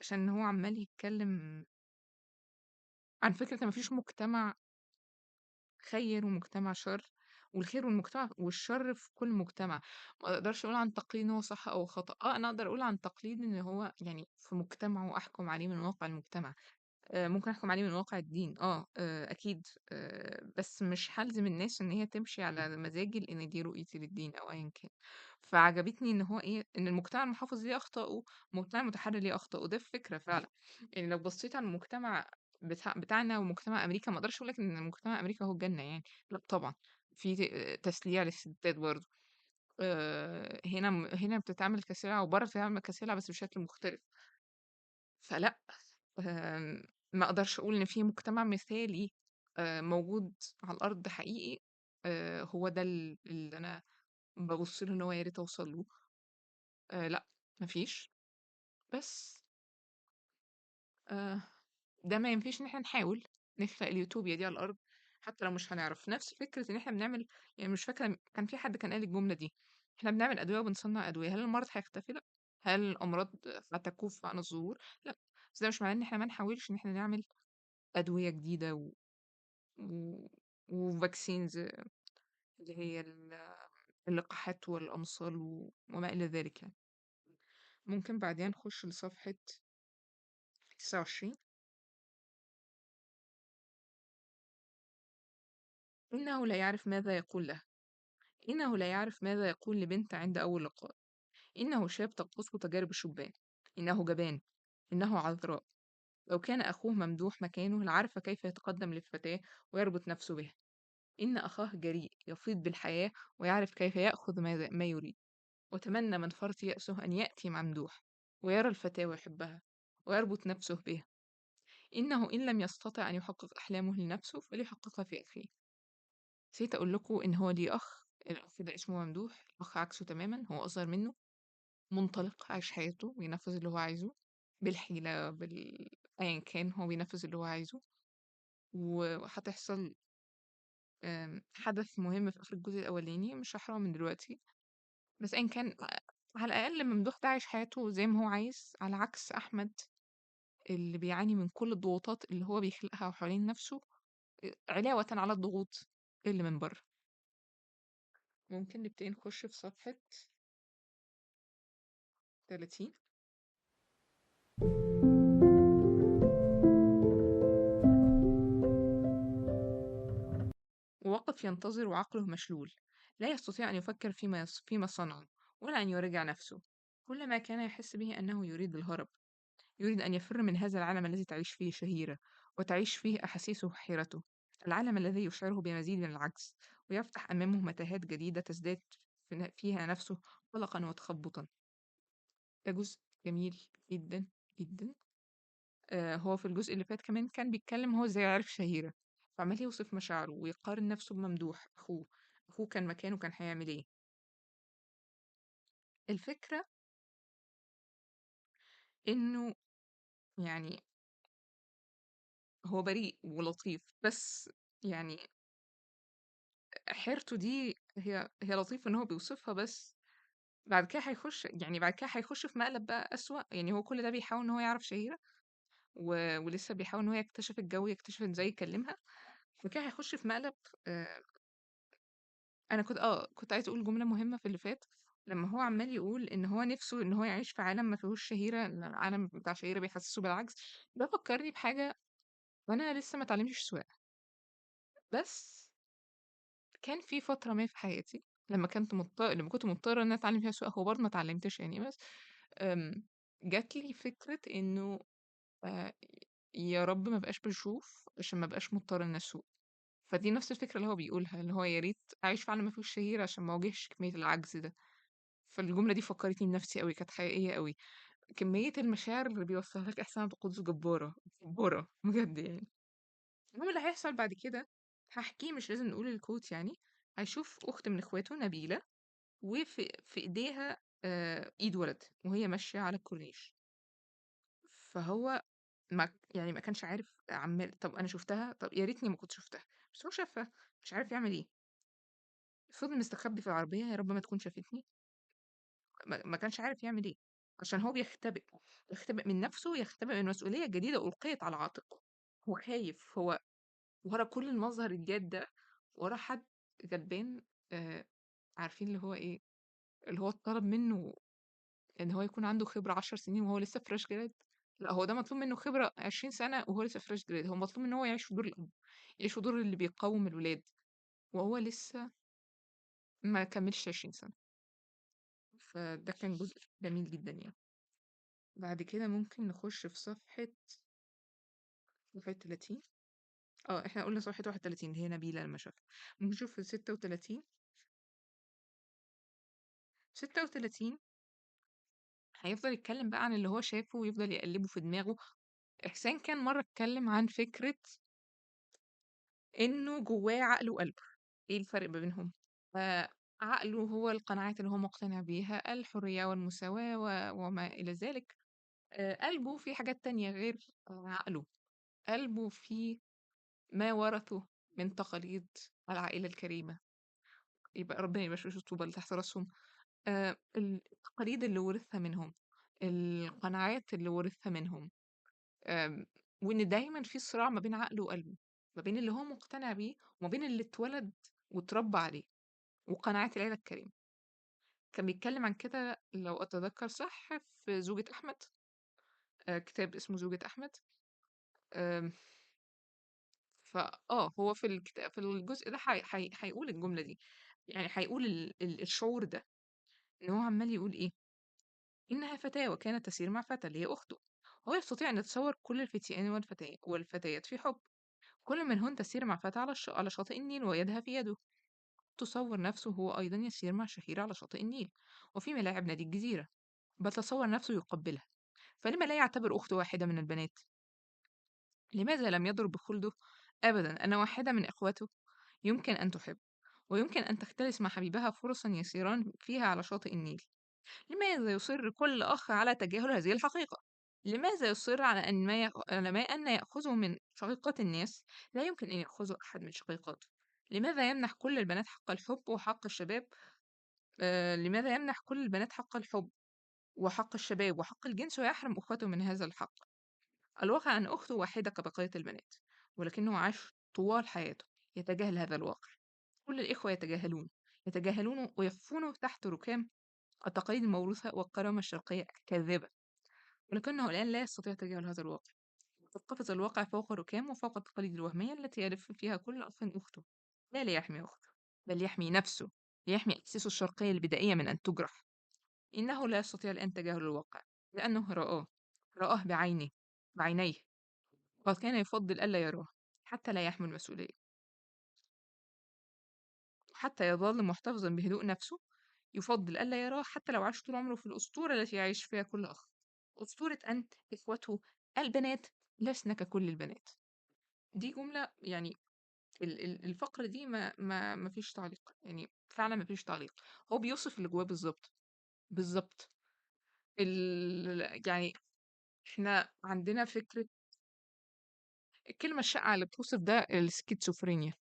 عشان هو عمال يتكلم عن فكرة إن مفيش مجتمع خير ومجتمع شر، والخير والمجتمع والشر في كل مجتمع. ما اقدرش اقول عن تقليد إن هو صح او خطأ. انا اقدر اقول عن تقليد ان هو يعني في مجتمع واحكم عليه من واقع المجتمع. ممكن أحكُم عليه من واقع الدين، أكيد، بس مش هالزم الناس إن هي تمشي على مزاجي، لإن دي رؤيتي للدين أو أيًا كان. فعجبتني إن هو إيه، إن المجتمع المحافظ ليه أخطائه، والمجتمع المتحرر ليه أخطائه، وده الفكرة فعلًا. يعني لو بصيت على المجتمع بتاعنا ومجتمع أمريكا، ما أقدرش أقول لك إن مجتمع أمريكا هو الجنة يعني، لأ طبعًا، في تسليع للستات برضه. هنا بتتعامل كسلعة، وبرّه بتتعامل كسلعة بس بشكل مختلف. فلأ، آمم، ما أقدرش أقول إن في مجتمع مثالي موجود على الأرض حقيقي. هو ده اللي أنا بابُص له، إن هو يا ريت أوصل له. لأ، ما فيش. بس آآ، ده ما ينفيش إن إحنا نحاول نخلق اليوتوبيا دي على الأرض، حتى لو مش هنعرف. نفس فكرة إن إحنا بنعمل، يعني مش فاكرة كان في حد كان قال الجملة دي، إحنا بنعمل أدوية وبنصنّع أدوية، هل المرض هيختفي؟ لأ. هل الأمراض هتكُف عن الظهور؟ لأ. بس ده مش معناه إن إحنا ما نحاولش إن إحنا نعمل أدوية جديدة و وvaccines، اللي هي اللقاحات والأمصال وما إلى ذلك يعني. ممكن بعديها نخش لصفحة 29. إنه لا يعرف ماذا يقول لها، إنه لا يعرف ماذا يقول لبنت عند أول لقاء، إنه شاب تقصه تجارب الشبان، إنه جبان، إنه عذراء. لو كان أخوه ممدوح مكانه لعرف كيف يتقدم للفتاة ويربط نفسه بها. إن أخاه جريء يفيض بالحياة ويعرف كيف يأخذ ما يريد. وتمنى من فرط يأسه أن يأتي ممدوح ويرى الفتاة ويحبها ويربط نفسه بها. إنه إن لم يستطع أن يحقق أحلامه لنفسه فليحققها في أخيه. نسيت أقول لكم إن هو ليه أخ، الأخ ده اسمه ممدوح. الأخ عكسه تماما، هو أصغر منه، منطلق، عايش حياته، بينفذ اللي هو عايزه بالحيلة أيا كان، هو بينفذ اللي هو عايزه. وهتحصل حدث مهم في آخر الجزء الأولاني، مش هحرقه من دلوقتي. بس أيًا كان، على الأقل ممدوح ده عايش حياته زي ما هو عايز، على عكس أحمد اللي بيعاني من كل الضغوطات اللي هو بيخلقها حوالين نفسه، علاوةً على الضغوط اللي من برّه. ممكن نبتدي نخش في صفحة 30. ووقف ينتظر وعقله مشلول، لا يستطيع أن يفكر فيما صنعه، ولا أن يراجع نفسه. كل ما كان يحس به أنه يريد الهرب، يريد أن يفر من هذا العالم الذي تعيش فيه شهيرة، وتعيش فيه أحاسيسه وحيرته، العالم الذي يشعره بمزيد من العجز، ويفتح أمامه متاهات جديدة تزداد فيها نفسه قلقا وتخبطا. ده جزء جميل جدا جدا. هو في الجزء اللي فات كمان كان بيتكلم هو ازاي عرف شهيرة، فعمال يوصف مشاعره ويقارن نفسه بممدوح أخوه كان مكانه كان هيعمل ايه. الفكرة إنه يعني هو بريء ولطيف، بس يعني حيرته دي هي لطيفة إن هو بيوصفها، بس بعد كده هيخش في مقلب بقى أسوأ. يعني هو كل ده بيحاول إن هو يعرف شهيرة ولسه بيحاول إن هو يكتشف الجو، يكتشف إزاي يكلمها. بعد كده هيخش في مقلب. آه أنا كنت عايزة أقول جملة مهمة في اللي فات، لما هو عمال يقول إن هو نفسه إن هو يعيش في عالم ما فيهوش شهيرة، إن العالم بتاع شهيرة بيحسسه بالعجز. ده فكرني بحاجة، وأنا لسه ما اتعلمتش سواقة، بس كان في فترة ما في حياتي لما كنت مضطرة إن أنا أتعلم فيها سواقة، هو برضه ما اتعلمتش يعني، بس جات لي فكرة إنه آآ يا رب ما ابقاش باشوف عشان ما ابقاش مضطرة إني أسوق. فدي نفس الفكرة اللي هو بيقولها، اللي هو يا ريت أعيش في عالم ما فيهوش شهيرة عشان ما اواجهش كمية العجز ده. فالجملة دي فكرتني بنفسي أوي، كانت حقيقية أوي. كمية المشاعر اللي بيوصّلها لك إحسان عبد القدوس جبارة، جبارة بجد يعني. المهم اللي هيحصل بعد كده هاحكيه، مش لازم نقول الquote يعني. هيشوف أخت من إخواته نبيلة، في إيديها إيد ولد وهي ماشية على الكورنيش. فهو يعني ما كانش عارف، عمّال طَب أنا شُفتها، طَب يا ريتني ما كنت شُفتها، بس هو شافها، مش عارف يعمل إيه. فضل مستخبي في العربية، يا رب ما تكون شافتني. ما كانش عارف يعمل إيه، عشان هو يختبئ من نَفْسه، يختبئ من مسؤولية جديدة أُلقيت على عاتقه. هو خايف، هو ورا كل المظهر الجاد ده، ورا حد غلبان. آآ عارفين اللي هو إيه، اللي هو اتطلب منّه إن هو يكون عنده خبرة 10 سنين وهو لسه fresh grad. لا، هو ده مطلوب منه خبرة 20 سنة وهو لسه فريش جراد. هو مطلوب منه هو يعيش في دور الأب، يعيش في دور اللي بيقوم الولاد، وهو لسه ما كملش 20 سنة. فده كان جزء جميل جدا يعني. بعد كده ممكن نخش في صفحة 30. احنا قلنا صفحة 31 اللي هي نبيلة لما شافها. ممكن نشوف في 36. 36 هيفضل يتكلم بقى عن اللي هو شافه ويفضل يقلبه في دماغه. إحسان كان مرة اتكلم عن فكرة إنه جواه عقل وقلب. إيه الفرق ما بينهم؟ عقله هو القناعات اللي هو مقتنع بيها، الحرية والمساواة وما إلى ذلك. قلبه فيه حاجات تانية غير عقله. قلبه فيه ما ورثه من تقاليد العائلة الكريمة. يبقى ربنا يبشوش الطوبة اللي تحت راسهم. التقاليد اللي ورثها منهم، القناعات اللي ورثها منهم. آمم، وإن دايمًا في صراع ما بين عقله وقلبه، ما بين اللي هو مقتنع بيه وما بين اللي اتولد واتربى عليه، وقناعات العيلة الكريمة. كان بيتكلم عن كده لو أتذكر صح في زوجة أحمد. كتاب اسمه زوجة أحمد. آمم، هو في الجزء ده هيقول الجملة دي. يعني هيقول الشعور ده، إن هو عمّال يقول إيه، إنها فتاة وكانت تسير مع فتى اللي هي أخته. هو يستطيع أن يتصور كل الفتيان والفتيات في حب، كل منهن تسير مع فتى على شاطئ النيل ويدها في يده. تصور نفسه هو أيضا يسير مع شهيرة على شاطئ النيل وفي ملاعب نادي الجزيرة، بل تصور نفسه يقبلها. فلما لا يعتبر أخته واحدة من البنات؟ لماذا لم يضرب بخلده أبدا أن واحدة من إخوته يمكن أن تحب، ويمكن أن تختلس مع حبيبها فرصا يسيران فيها على شاطئ النيل؟ لماذا يصر كل أخ على تجاهل هذه الحقيقة؟ لماذا يصر على ما أن يأخذه من شقيقات الناس لا يمكن أن يأخذه أحد من شقيقاته؟ لماذا يمنح كل البنات حق الحب وحق الشباب؟ لماذا يمنح كل البنات حق الحب وحق الشباب وحق الجنس ويحرم أخوته من هذا الحق؟ الواقع أن أخته واحدة كبقية البنات، ولكنه عاش طوال حياته يتجاهل هذا الواقع. كل الإخوة يتجاهلونه ويخفونه تحت ركام التقاليد الموروثة والكرامة الشرقية الكاذبة، ولكنه الآن لا يستطيع تجاهل هذا الواقع. قد قفز الواقع فوق الركام وفوق التقاليد الوهمية التي يلف فيها كل أخ أخته، لا ليحمي أخته، بل يحمي نفسه، ليحمي إحساسه الشرقي البدائية من أن تجرح. إنه لا يستطيع الآن تجاهل الواقع، لأنه رآه بعينيه. وقد كان يفضل ألا يراه حتى لا يحمل مسؤولية، وحتى يظل محتفظا بهدوء نفسه. يفضل ألا يراه حتى لو عاش طول عمره في الأسطورة التي يعيش فيها كل أخ، أسطورة أن إخوته البنات لسن ككل البنات. دي جملة يعني الفقرة دي ما فيش تعليق، يعني فعلا ما فيش تعليق. هو بيوصف اللي جواه بالظبط بالظبط. يعني احنا عندنا فكرة الكلمة الشائعة اللي بتوصف ده السكيزوفرينيا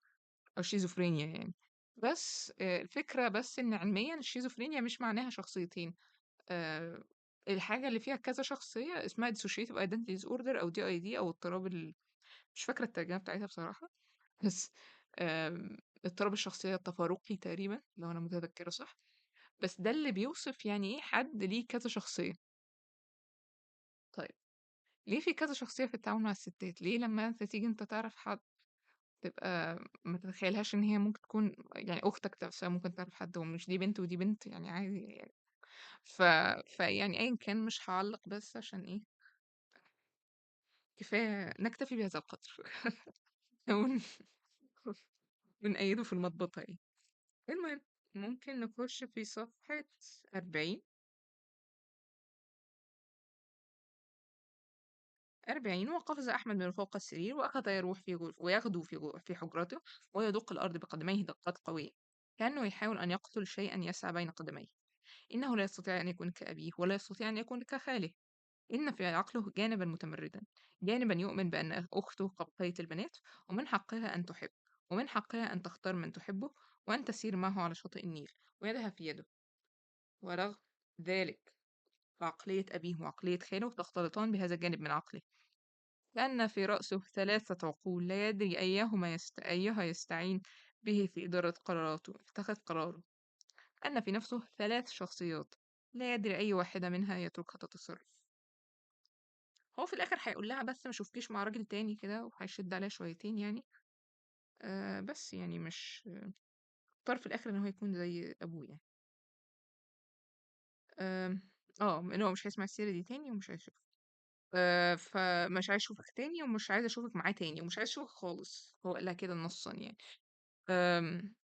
أو شيزوفرينيا يعني. بس الفكرة بس إن علميا الشيزوفرينيا مش معناها شخصيتين. آه، الحاجة اللي فيها كذا شخصية اسمها dissociative identity disorder أو دي أي دي أو مش فاكرة الترجمة بتاعتها بصراحة. بس اضطراب الشخصية التفارقي تقريبا لو أنا متذكرة صح. بس ده اللي بيوصف يعني إيه حد ليه كذا شخصية. طيب، ليه في كذا شخصية في التعامل مع الستات؟ ليه لما أنت تيجي أنت تعرف حد تبقى ما تتخيلهاش إن هي ممكن تكون يعني أختك نفسها ممكن تعرف حد ومش دي بنت ودي بنت يعني عادي يعني. ف... فيعني أيا كان مش هعلق بس عشان إيه، كفاية نكتفي بهذا القدر. ون... ونأيده في المضبطة يعني. المهم ممكن نخش في صفحة 40. 40 وقفز أحمد من فوق السرير وأخذ يروح ويغدو في حجرته ويدق الأرض بقدميه دقات قوية، كأنه يحاول أن يقتل شيئا يسعى بين قدميه. إنه لا يستطيع أن يكون كأبيه ولا يستطيع أن يكون كخاله. إن في عقله جانبا متمردا، جانبا يؤمن بأن أخته كبقية البنات ومن حقها أن تحب، ومن حقها أن تختار من تحبه وأن تسير معه على شاطئ النيل ويدها في يده. ورغم ذلك فعقلية أبيه وعقلية خاله تختلطان بهذا الجانب من عقله، لأن في رأسه 3 عقول لا يدري أيها يستعين به في إدارة قراراته اتخذ قراره. أن في نفسه 3 شخصيات لا يدري أي واحدة منها يتركها تتصرف. هو في الآخر هيقول لها بس ما اشوفكيش مع راجل تاني كده، وهيشد عليها شويتين يعني. بس يعني مش اختار في الآخر ان هو يكون زي ابوه يعني. اه ان هو مش هيسمع السيرة دي تاني ومش هيشوف. فمش عايز اشوفك تاني ومش عايز اشوفك معاه تاني ومش عايز اشوفك خالص، هو قالها كده نصا يعني.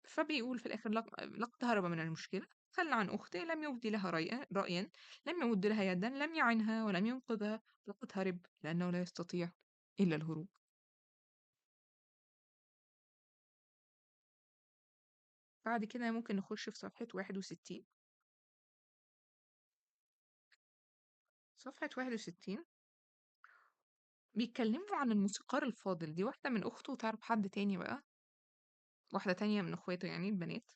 فبيقول في الآخر: لقد هرب من المشكلة، تخلى عن أخته، لم يبدي لها رأيا، لم يمد لها يدا، لم يعنها ولم ينقذها، لقد هرب لأنه لا يستطيع إلا الهروب. بعد كده ممكن نخش في صفحة 61. صفحة 61 بيتكلموا عن الموسيقار الفاضل. دي واحدة من أخته تعرف حد تاني بقى، واحدة تانية من أخواته يعني البنات.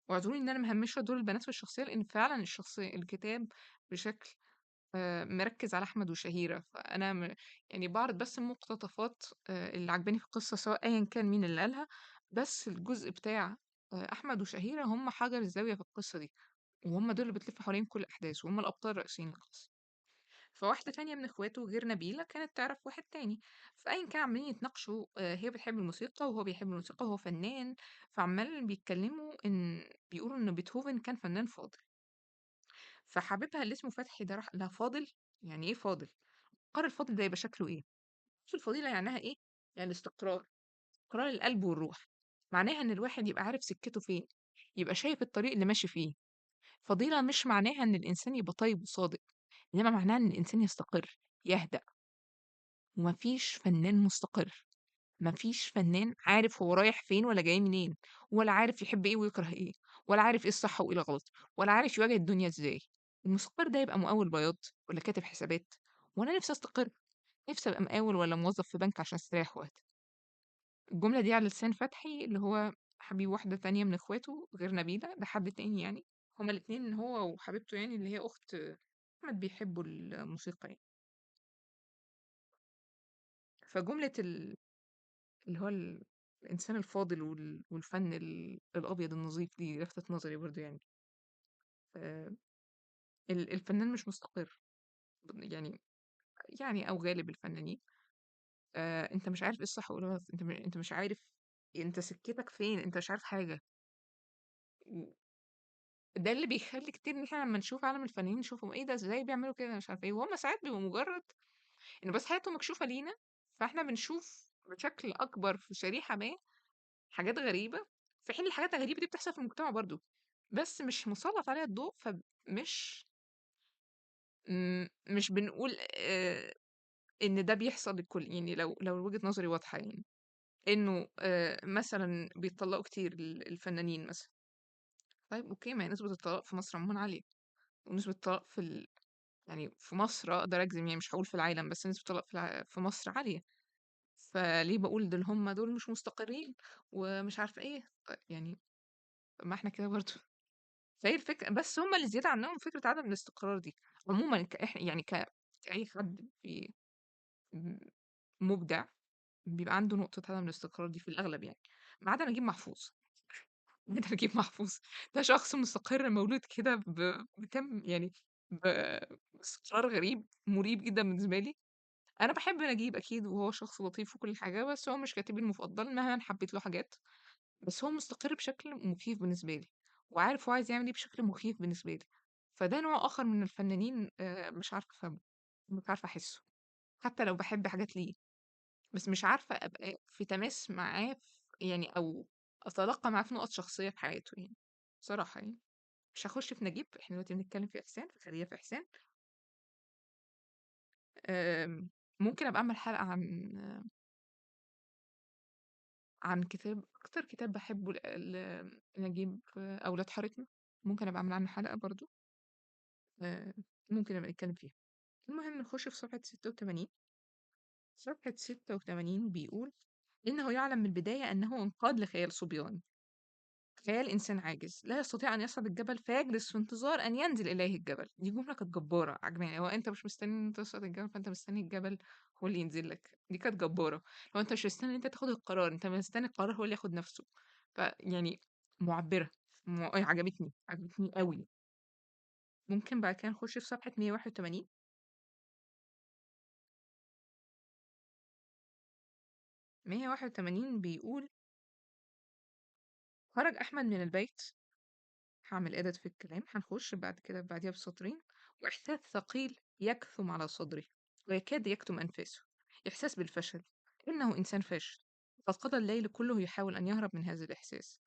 واعذروني إن أنا مهمشة دور البنات في الشخصية، لأن فعلا الشخصية الكتاب بشكل مركز على أحمد وشهيرة. فأنا يعني بعرض بس المقتطفات اللي عجباني في القصة، سواء أيا كان مين اللي قالها. بس الجزء بتاع أحمد وشهيرة هم حجر الزاوية في القصة دي، وهم دول اللي بتلف حوالين كل الأحداث، وهم الأبطال الرئيسيين القصة. فواحدة تانية من اخواته غير نبيلة كانت تعرف واحد تاني، فأيا كان عمالين يتناقشوا. هي بتحب الموسيقى وهو بيحب الموسيقى وهو فنان. فعمال بيتكلموا إن بيقولوا إن بيتهوفن كان فنان فاضل. فحبيبها اللي اسمه فتحي ده راح لها: فاضل؟ يعني ايه فاضل؟ قرر الفاضل ده يبقى شكله ايه؟ شوف الفضيلة يعني ايه؟ يعني استقرار، استقرار القلب والروح. معناها ان الواحد يبقى عارف سكته فين، يبقى شايف الطريق اللي ماشي فيه. فضيلة مش معناها ان الانسان يبقى طيب وصادق، انما معناها ان الانسان يستقر، يهدأ. ومفيش فنان مستقر، مفيش فنان عارف هو رايح فين ولا جاي منين، ولا عارف يحب ايه ويكره ايه، ولا عارف ايه الصح وايه الغلط، ولا عارف يواجه الدنيا ازاي. المستقر ده يبقى مقاول بياض ولا كاتب حسابات؟ وانا نفسي استقر، نفسي ابقى مقاول ولا موظف في بنك عشان استريح وقت. الجملة دي على لسان فتحي اللي هو حبيب واحدة تانية من اخواته غير نبيلة، ده حد تاني يعني. هما الاتنين هو وحبيبته يعني اللي هي اخت احمد بيحبوا الموسيقى يعني. فجملة اللي هو الإنسان الفاضل والفن الأبيض النظيف دي لفتت نظري برضو يعني. آه، الفنان مش مستقر يعني، يعني أو غالب الفنانين. أنت مش عارف إيه الصح وإيه الغلط، أنت مش عارف أنت سكتك فين، أنت مش عارف حاجة. ده اللي بيخلي كتير إن إحنا لما نشوف عالم الفنانين نشوفهم إيه ده، إزاي بيعملوا كده، مش عارف إيه. وهم ساعات بيبقوا مجرد إن بس حياتهم مكشوفة لينا، فإحنا بنشوف بشكل أكبر في شريحة ما حاجات غريبة، في حين الحاجات الغريبة دي بتحصل في المجتمع برضو، بس مش مسلط عليها الضوء. فمش مش بنقول ان ده بيحصل للكل يعني. لو وجهة نظري واضحة يعني، انه مثلا بيتطلقوا كتير الفنانين مثلا. طيب اوكي، ما هي نسبة الطلاق في مصر عموما عالية، ونسبة الطلاق يعني في مصر اقدر اجزم يعني، مش هقول في العالم، بس نسبة الطلاق في مصر عالية. فليه بقول دول هم دول مش مستقرين ومش عارفة ايه؟ طيب يعني ما احنا كده برضو. فهي الفكرة، بس هم اللي زيادة عنهم فكرة عدم الاستقرار دي. عموما إحنا يعني كأي حد في م- مبدع بيبقى عنده نقطة عدم الاستقرار دي في الأغلب يعني، ما عدا نجيب محفوظ. ما عدا نجيب محفوظ، ده شخص مستقر مولود كده بكم يعني، باستقرار غريب مريب جدا بالنسبة لي. أنا بحب نجيب أكيد، وهو شخص لطيف وكل حاجة، بس هو مش كاتبي المفضل مهما حبيت له حاجات. بس هو مستقر بشكل مخيف بالنسبة لي، وعارف هو عايز يعمل ايه بشكل مخيف بالنسبة لي. فده نوع آخر من الفنانين مش عارفة أفهمه، مش عارفة أحسه، حتى لو بحب حاجات ليه. بس مش عارفة أبقى في تماس معاه يعني، أو أتلقى معاه في نقط شخصية في حياته يعني، بصراحة يعني. مش هخش في نجيب، احنا دلوقتي بنتكلم في إحسان، فخلينا في إحسان. ممكن أبقى أعمل حلقة عن كتاب، أكتر كتاب بحبه نجيب، أولاد حارتنا. ممكن أبقى أعمل عنه حلقة برضو، آه، ممكن نبقى نتكلم فيها. المهم نخش في صفحة 86. صفحة 86 بيقول: إنه يعلم من البداية أنه انقاد لخيال صبيان، خيال إنسان عاجز لا يستطيع أن يصعد الجبل، فيجلس في انتظار أن ينزل إليه الجبل. دي جملة كانت جبارة عجباني. هو أنت مش مستني إن أنت تصعد الجبل، فأنت مستني الجبل هو اللي ينزل لك. دي كانت جبارة. لو أنت مش مستني إن أنت تاخد القرار، أنت مستني القرار هو اللي ياخد نفسه. فيعني معبرة، عجبتني قوي. ممكن بعد كده نخش في صفحة 181. 181 بيقول: خرج أحمد من البيت. هعمل إيديت في الكلام، هنخش بعد كده بعديها بسطرين: وإحساس ثقيل يكثم على صدره ويكاد يكتم أنفاسه، إحساس بالفشل، إنه إنسان فاشل. قد قضى الليل كله يحاول أن يهرب من هذا الإحساس.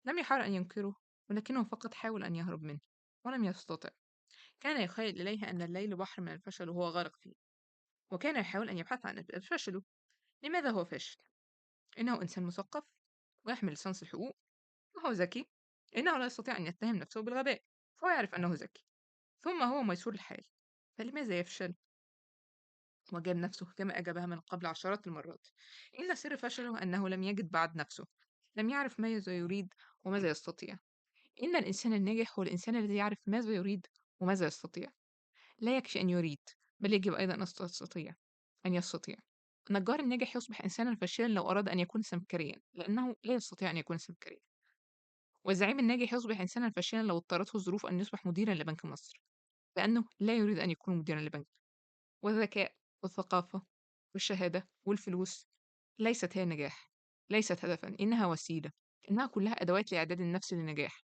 لم يحاول أن ينكره، ولكنه فقط حاول أن يهرب منه، ولم يستطع. كان يخيل إليه أن الليل بحر من الفشل وهو غارق فيه، وكان يحاول أن يبحث عن أسباب فشله. لماذا هو فاشل؟ إنه إنسان مثقف ويحمل ليسانس الحقوق، وهو ذكي. إنه لا يستطيع أن يتهم نفسه بالغباء، فهو يعرف أنه ذكي. ثم هو ميسور الحال، فلماذا يفشل؟ وجاب نفسه كما أجابها من قبل عشرات المرات. إن سر فشله أنه لم يجد بعد نفسه، لم يعرف ماذا يريد وماذا يستطيع. إن الإنسان الناجح هو الإنسان الذي يعرف ماذا يريد وماذا يستطيع. لا يكفي أن يريد، بل يجب أيضا أن يستطيع. النجار الناجح يصبح إنسانا فاشلا لو أراد أن يكون سمكريا، لأنه لا يستطيع أن يكون سمكريا. والزعيم الناجح يصبح إنسانا فاشلا لو اضطرته الظروف أن يصبح مديرا لبنك مصر، لأنه لا يريد أن يكون مديرا لبنك. والذكاء والثقافة والشهادة والفلوس ليست هي النجاح، ليست هدفا، إنها وسيلة. إنها كلها أدوات لإعداد النفس للنجاح.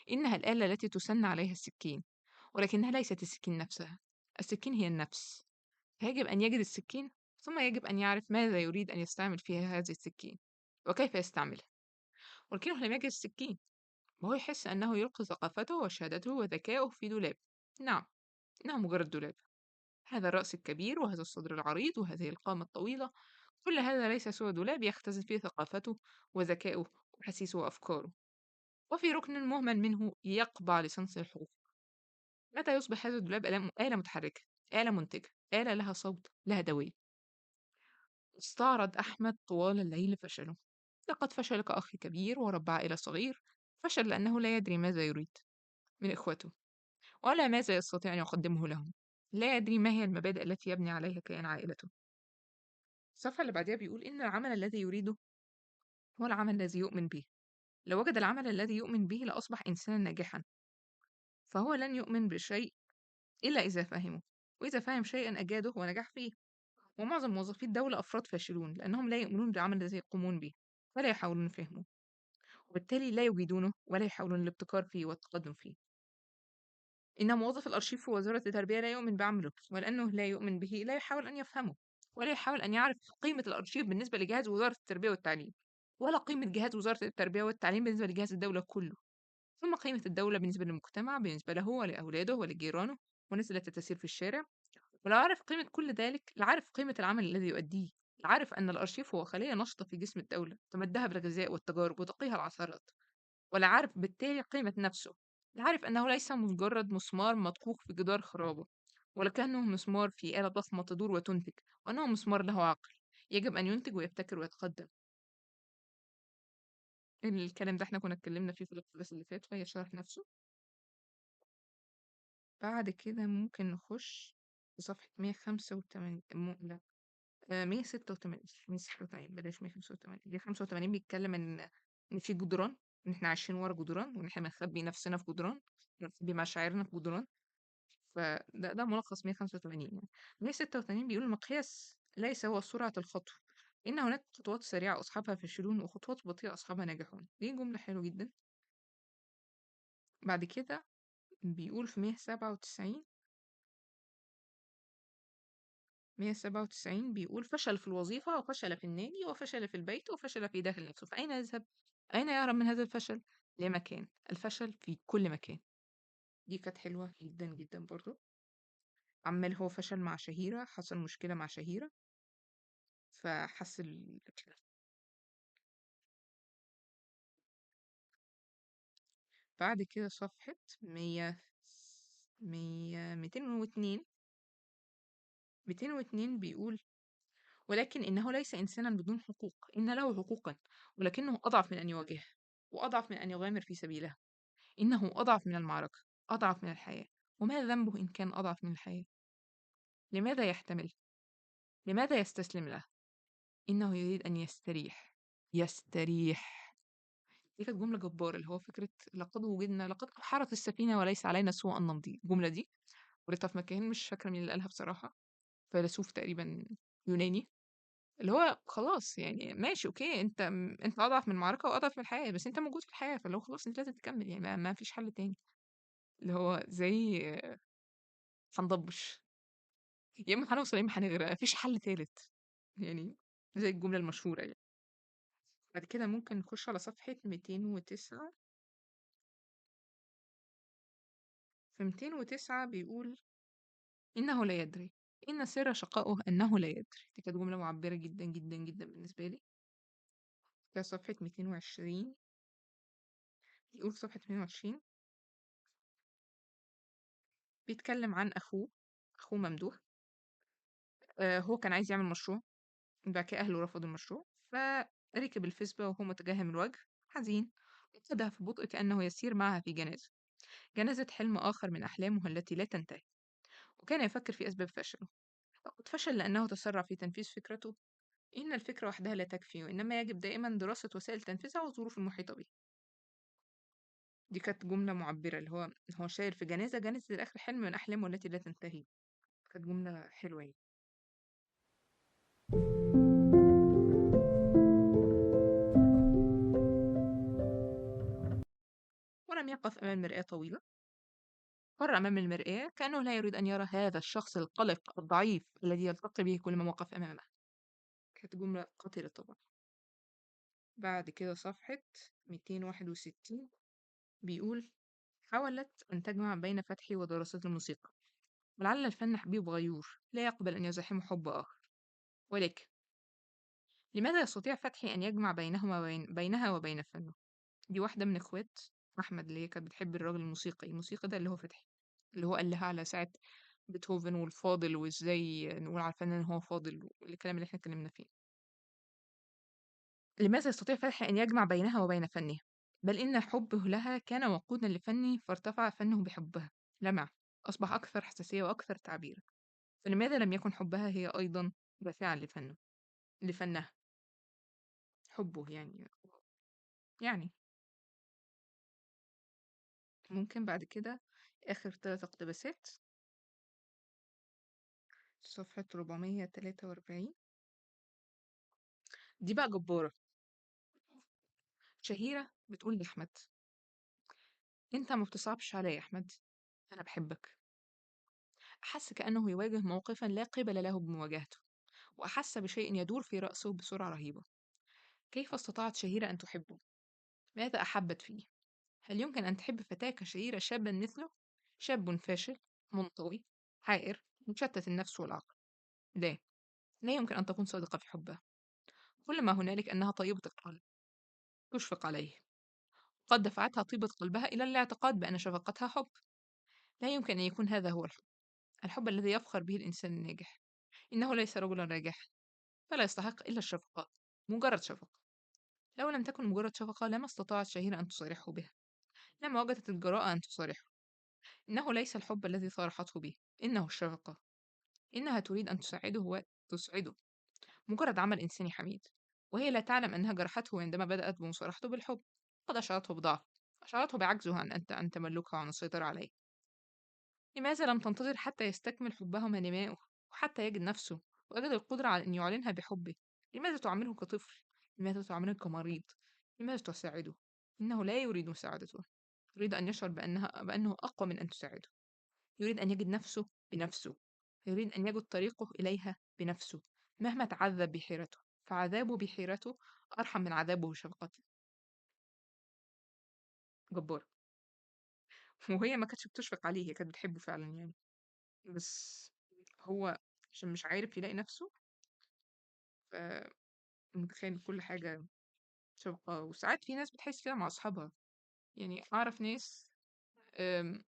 إنها الآلة التي تسن عليها السكين، ولكنها ليست السكين نفسها. السكين هي النفس، فيجب أن يجد السكين، ثم يجب أن يعرف ماذا يريد أن يستعمل فيها هذه السكين وكيف يستعملها. ولكنه لم يجد السكين، وهو يحس أنه يلقي ثقافته وشهادته وذكاؤه في دولاب. نعم، إنه مجرد دولاب. هذا الرأس الكبير وهذا الصدر العريض وهذه القامة الطويلة، كل هذا ليس سوى دولاب يختزن فيه ثقافته وذكاؤه وأحاسيسه وأفكاره. وفي ركن مهمل منه يقبع لصنص الحروف. متى يصبح هذا الدولاب آلة متحركة، آلة منتجة، آلة لها صوت، لها دوية؟ استعرض أحمد طوال الليل فشله. لقد فشل كأخ كبير ورب عائلة صغير. فشل لأنه لا يدري ماذا يريد من إخوته، ولا ماذا يستطيع أن يقدمه لهم. لا يدري ما هي المبادئ التي يبني عليها كيان عائلته. الصفحة اللي بعدها بيقول إن العمل الذي يريده هو العمل الذي يؤمن به. لو وجد العمل الذي يؤمن به لأصبح إنسانا ناجحا. فهو لن يؤمن بشيء إلا إذا فهمه، وإذا فهم شيئا أجاده ونجح فيه. ومعظم موظفي الدولة أفراد فاشلون، لأنهم لا يؤمنون بالعمل الذي يقومون به، ولا يحاولون فهمه، وبالتالي لا يجيدونه ولا يحاولون الابتكار فيه والتقدم فيه. إن موظف الأرشيف في وزارة التربية لا يؤمن بعمله، ولأنه لا يؤمن به لا يحاول أن يفهمه، ولا يحاول أن يعرف قيمة الأرشيف بالنسبة لجهاز وزارة التربية والتعليم، ولا قيمة جهاز وزارة التربية والتعليم بالنسبة لجهاز الدولة كله، ثم قيمة الدولة بالنسبة للمجتمع، بالنسبة له ولأولاده ولجيرانه والناس التي تسير في الشارع. ولو عرف قيمة كل ذلك لعرف قيمة العمل الذي يؤديه. لعرف أن الأرشيف هو خلية نشطة في جسم الدولة تمدها بالغذاء والتجارب وتقيها العثرات. ولا عارف بالتالي قيمة نفسه. لا عارف أنه ليس مجرد مسمار مطبوخ في جدار خرابة، ولكنه مسمار في آلة ضخمة تدور وتنتج، وأنه مسمار له عقل يجب أن ينتج ويبتكر ويتقدم. الكلام ده احنا كنا اتكلمنا فيه في الاقتباس اللي فات، فهي شرح نفسه. بعد كده ممكن نخش في صفحة 185. لا، 186. 186 بلاش 185. 185 بيتكلم إن في جدران، إن إحنا عايشين ورا جدران، وإن إحنا بنخبي نفسنا في جدران، بنخبي مشاعرنا في جدران. فده ملخص 185 يعني. 186 بيقول: المقياس ليس هو سرعة الخطو، إن هناك خطوات سريعة أصحابها فاشلون وخطوات بطيئة أصحابها ناجحون. دي جملة حلوة جدا. بعد كده بيقول في 197 بيقول: فشل في الوظيفة وفشل في النادي وفشل في البيت وفشل في داخل نفسه، فأين يذهب؟ أين يهرب من هذا الفشل؟ لمكان الفشل في كل مكان. دي كانت حلوة جدا جدا برضو. عمال هو فشل مع شهيرة، حصل مشكلة مع شهيرة فحس بعد كده صفحة 202. 202 بيقول: ولكن إنه ليس إنسانا بدون حقوق، إن له حقوقا، ولكنه أضعف من أن يواجهها، وأضعف من أن يغامر في سبيلها. إنه أضعف من المعركة، أضعف من الحياة. وما ذنبه إن كان أضعف من الحياة؟ لماذا يحتمل؟ لماذا يستسلم له؟ إنه يريد أن يستريح. يستريح. دي كانت جملة جبارة، اللي هو فكرة لقد أبحرت السفينة وليس علينا سوى أن نمضي. الجملة دي قريتها في مكان مش فاكرة مين اللي قالها بصراحة، فيلسوف تقريبا يوناني. اللي هو خلاص يعني ماشي أوكي، أنت أضعف من المعركة وأضعف من الحياة، بس أنت موجود في الحياة، فاللي هو خلاص أنت لازم تكمّل يعني ما فيش حل تاني، اللي هو زي هنضبّش، يا إمّا هنوصل يا إمّا هنغرق، ما فيش حل تالت، يعني زي الجملة المشهورة يعني. بعد كده ممكن نخش على صفحة 209. في 209 بيقول: إنه لا يدري، إن سر شقائه أنه لا يدري. دي كانت جملة معبرة جدا جدا جدا بالنسبة لي. في صفحة 220 بيقول في صفحة 220 بيتكلم عن أخوه ممدوح. هو كان عايز يعمل مشروع، بعد كده أهله رفضوا المشروع، فركب الفسبة وهو متجهم الوجه حزين، ابتدأ في بطء كأنه يسير معها في جنازة حلم آخر من أحلامه التي لا تنتهي. وكان يفكر في أسباب فشله. لقد فشل لأنه تسرع في تنفيذ فكرته. إن الفكرة وحدها لا تكفي، وإنما يجب دائما دراسة وسائل تنفيذها والظروف المحيطة به. دي كانت جملة معبرة، اللي هو شايل في جنازة الآخر حلم من أحلامه التي لا تنتهي. كانت جملة حلوة يعني. ولم يقف أمام المرآة طويلة. مر أمام المرآة كأنه لا يريد أن يرى هذا الشخص القلق الضعيف الذي يلتقي به كل ما وقف أمامه. كانت جملة قاتلة طبعا. بعد كده صفحة 261 بيقول: حاولت أن تجمع بين فتحي ودراسة الموسيقى، ولعل الفن حبيب غيور لا يقبل أن يزاحم حب آخر. ولكن لماذا يستطيع فتحي أن يجمع بينها وبين فنه؟ دي واحدة من إخوات أحمد اللي هي كانت بتحب الراجل الموسيقي ده اللي هو فتحي، اللي هو قال لها على ساعة بيتهوفن والفاضل وإزاي نقول على الفنان إن هو فاضل والكلام اللي إحنا اتكلمنا فيه. لماذا يستطيع فتحي أن يجمع بينها وبين فنها؟ بل إن حبه لها كان وقودا لفنه، فارتفع فنه بحبها، لمع، أصبح أكثر حساسية وأكثر تعبيرا. فلماذا لم يكن حبها هي أيضا دافعا لفنها؟ حبه يعني ممكن بعد كده آخر 3 اقتباسات. صفحة 443 دي بقى جبارة. شهيرة بتقول لأحمد: أنت ما بتصعبش عليا يا أحمد، أنا بحبك. أحس كأنه يواجه موقفا لا قبل له بمواجهته، وأحس بشيء يدور في رأسه بسرعة رهيبة. كيف استطاعت شهيرة أن تحبه؟ ماذا أحبت فيه؟ هل يمكن أن تحب فتاة كشهيرة شابا مثله؟ شاب فاشل، منطوي، حائر، مشتت النفس والعقل. لا، لا يمكن أن تكون صادقة في حبها. كل ما هنالك أنها طيبة القلب، تشفق عليه. قد دفعتها طيبة قلبها إلى الاعتقاد بأن شفقتها حب. لا يمكن أن يكون هذا هو الحب، الحب الذي يفخر به الإنسان الناجح. إنه ليس رجلا ناجحا، فلا يستحق إلا الشفقة، مجرد شفقة. لو لم تكن مجرد شفقة لما استطاعت شهيرة أن تصارحه بها، لما وجدت الجراءة أن تصارحه. إنه ليس الحب الذي صارحته به، إنه الشفقة. إنها تريد أن تساعده وتسعده، مجرد عمل إنساني حميد. وهي لا تعلم أنها جرحته عندما بدأت بمصارحته بالحب. قد أشعرته بضعف، أشعرته بعجزه عن تملكها وعن السيطرة عليه. لماذا لم تنتظر حتى يستكمل حبها ونمائه، وحتى يجد نفسه ويجد القدرة على أن يعلنها بحبه؟ لماذا تعامله كطفل؟ لماذا تعامله كمريض؟ لماذا تساعده؟ إنه لا يريد مساعدته، يريد أن يشعر بأنه أقوى من أن تساعده. يريد أن يجد نفسه بنفسه، يريد أن يجد طريقه إليها بنفسه، مهما تعذب بحيرته، فعذابه بحيرته أرحم من عذابه بشفقته. جبار. وهي ما كانتش بتشفق عليه، هي كانت بتحبه فعلا يعني، بس هو عشان مش عارف يلاقي نفسه، فمتخيل كل حاجة شفقة. وساعات في ناس بتحس كده مع أصحابها، يعني أعرف ناس آم،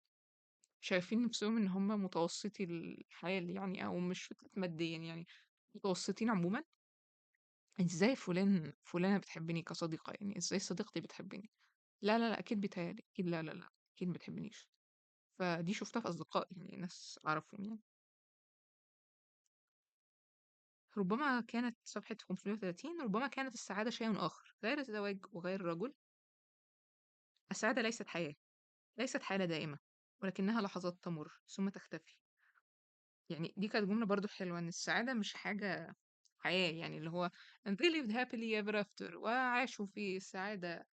شايفين نفسهم إن هم متوسطي الحال يعني، أو مش فكرة ماديا يعني، متوسطين عموما. ازاي فلانة بتحبني كصديقة؟ يعني ازاي صديقتي بتحبني؟ لا لا لا، أكيد بيتهيألي، أكيد لا لا لا، أكيد ما بتحبنيش. فدي شفتها في أصدقائي يعني، ناس أعرفهم يعني. ربما كانت صفحة 530: ربما كانت السعادة شيء آخر غير الزواج وغير الرجل. السعادة ليست حياة، ليست حالة دائمة، ولكنها لحظات تمر ثم تختفي. يعني دي كانت جملة برضو حلوة، إن السعادة مش حاجة الحياة، يعني اللي هو and they lived happily ever after وعاشوا في السعادة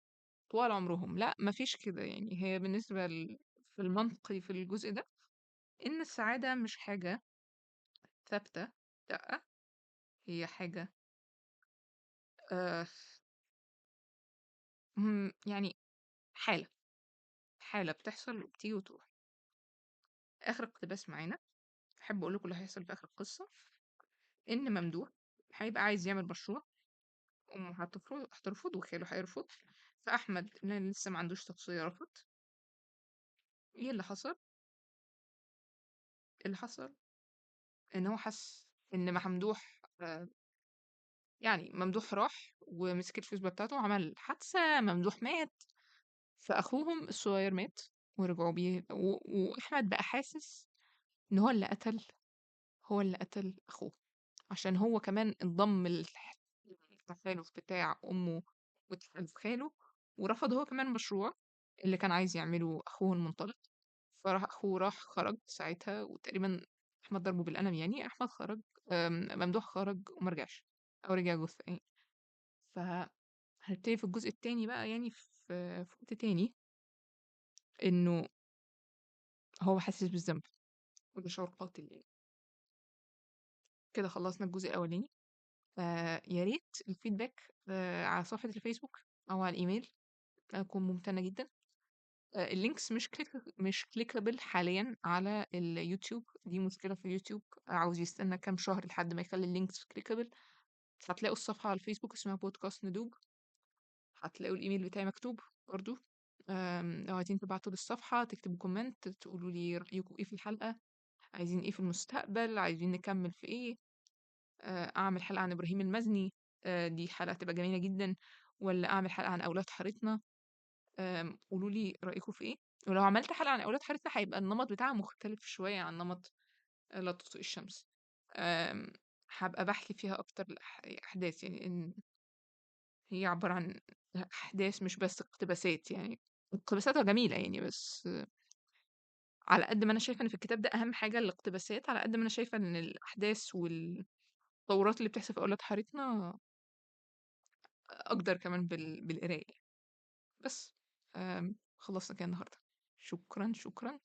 طوال عمرهم. لأ، ما فيش كده. يعني هي بالنسبة في المنطقي في الجزء ده، إن السعادة مش حاجة ثابتة، لأ، هي حاجة آآ يعني حالة، حالة بتحصل وبتيجي وتروح. آخر اقتباس معانا، أحب أقول لكم اللي هيحصل في آخر القصة، إن ممدوح هيبقى عايز يعمل مشروع، أمه هترفض وخاله هيرفض، فأحمد اللي لسه ما عندوش شخصية رفض. إيه اللي حصل؟ اللي حصل إن هو حس إن ممدوح يعني ممدوح راح ومسك الفيسبوك بتاعته وعمل حادثة، ممدوح مات، فأخوهم الصغير مات ورجعوا بيه وأحمد بقى حاسس إن هو اللي قتل أخوه، عشان هو كمان انضم التحالف بتاع أمه وتحالف خاله، ورفض هو كمان مشروع اللي كان عايز يعمله أخوه المنطلق. فراح أخوه خرج ساعتها، وتقريبا أحمد ضربه بالقلم. يعني أحمد خرج، ممدوح خرج ومرجعش، أو رجع جثة يعني. فهنبتدي في الجزء التاني بقى، يعني في وقت تاني، إنه هو حاسس بالذنب وده شعور قاتل يعني. كده خلصنا الجزء الأولاني. يا ريت الفيدباك على صفحة الفيسبوك أو على الإيميل، أكون ممتنة جدا. اللينكس مش كليكابل حاليا على اليوتيوب، دي مشكلة في اليوتيوب، عاوز يستنى كام شهر لحد ما يخلي اللينكس كليكابل. هتلاقوا الصفحة على الفيسبوك اسمها بودكاست ندوب، هتلاقوا الإيميل بتاعي مكتوب برضو. لو عايزين تبعتوا للصفحة تكتبوا كومنت تقولوا لي رأيكم ايه في الحلقة، عايزين ايه في المستقبل، عايزين نكمل في ايه، اعمل حلقة عن ابراهيم المزني، دي حلقة تبقى جميلة جدا، ولا اعمل حلقة عن اولاد حارتنا. قولوا لي رأيكم في ايه. ولو عملت حلقة عن اولاد حارتنا هيبقى النمط بتاعها مختلف شوية عن نمط لا تطفئ الشمس. آم، هبقى بحكي فيها اكتر الاحداث، يعني ان هي عبارة عن احداث مش بس اقتباسات. يعني اقتباساتها جميلة يعني، بس على قد ما انا شايفة ان في الكتاب ده اهم حاجة الاقتباسات، على قد ما انا شايفة ان الاحداث والتطورات اللي بتحصل في اولاد حارتنا اقدر كمان بالقراية. بس خلصنا كده النهاردة. شكرا شكرا.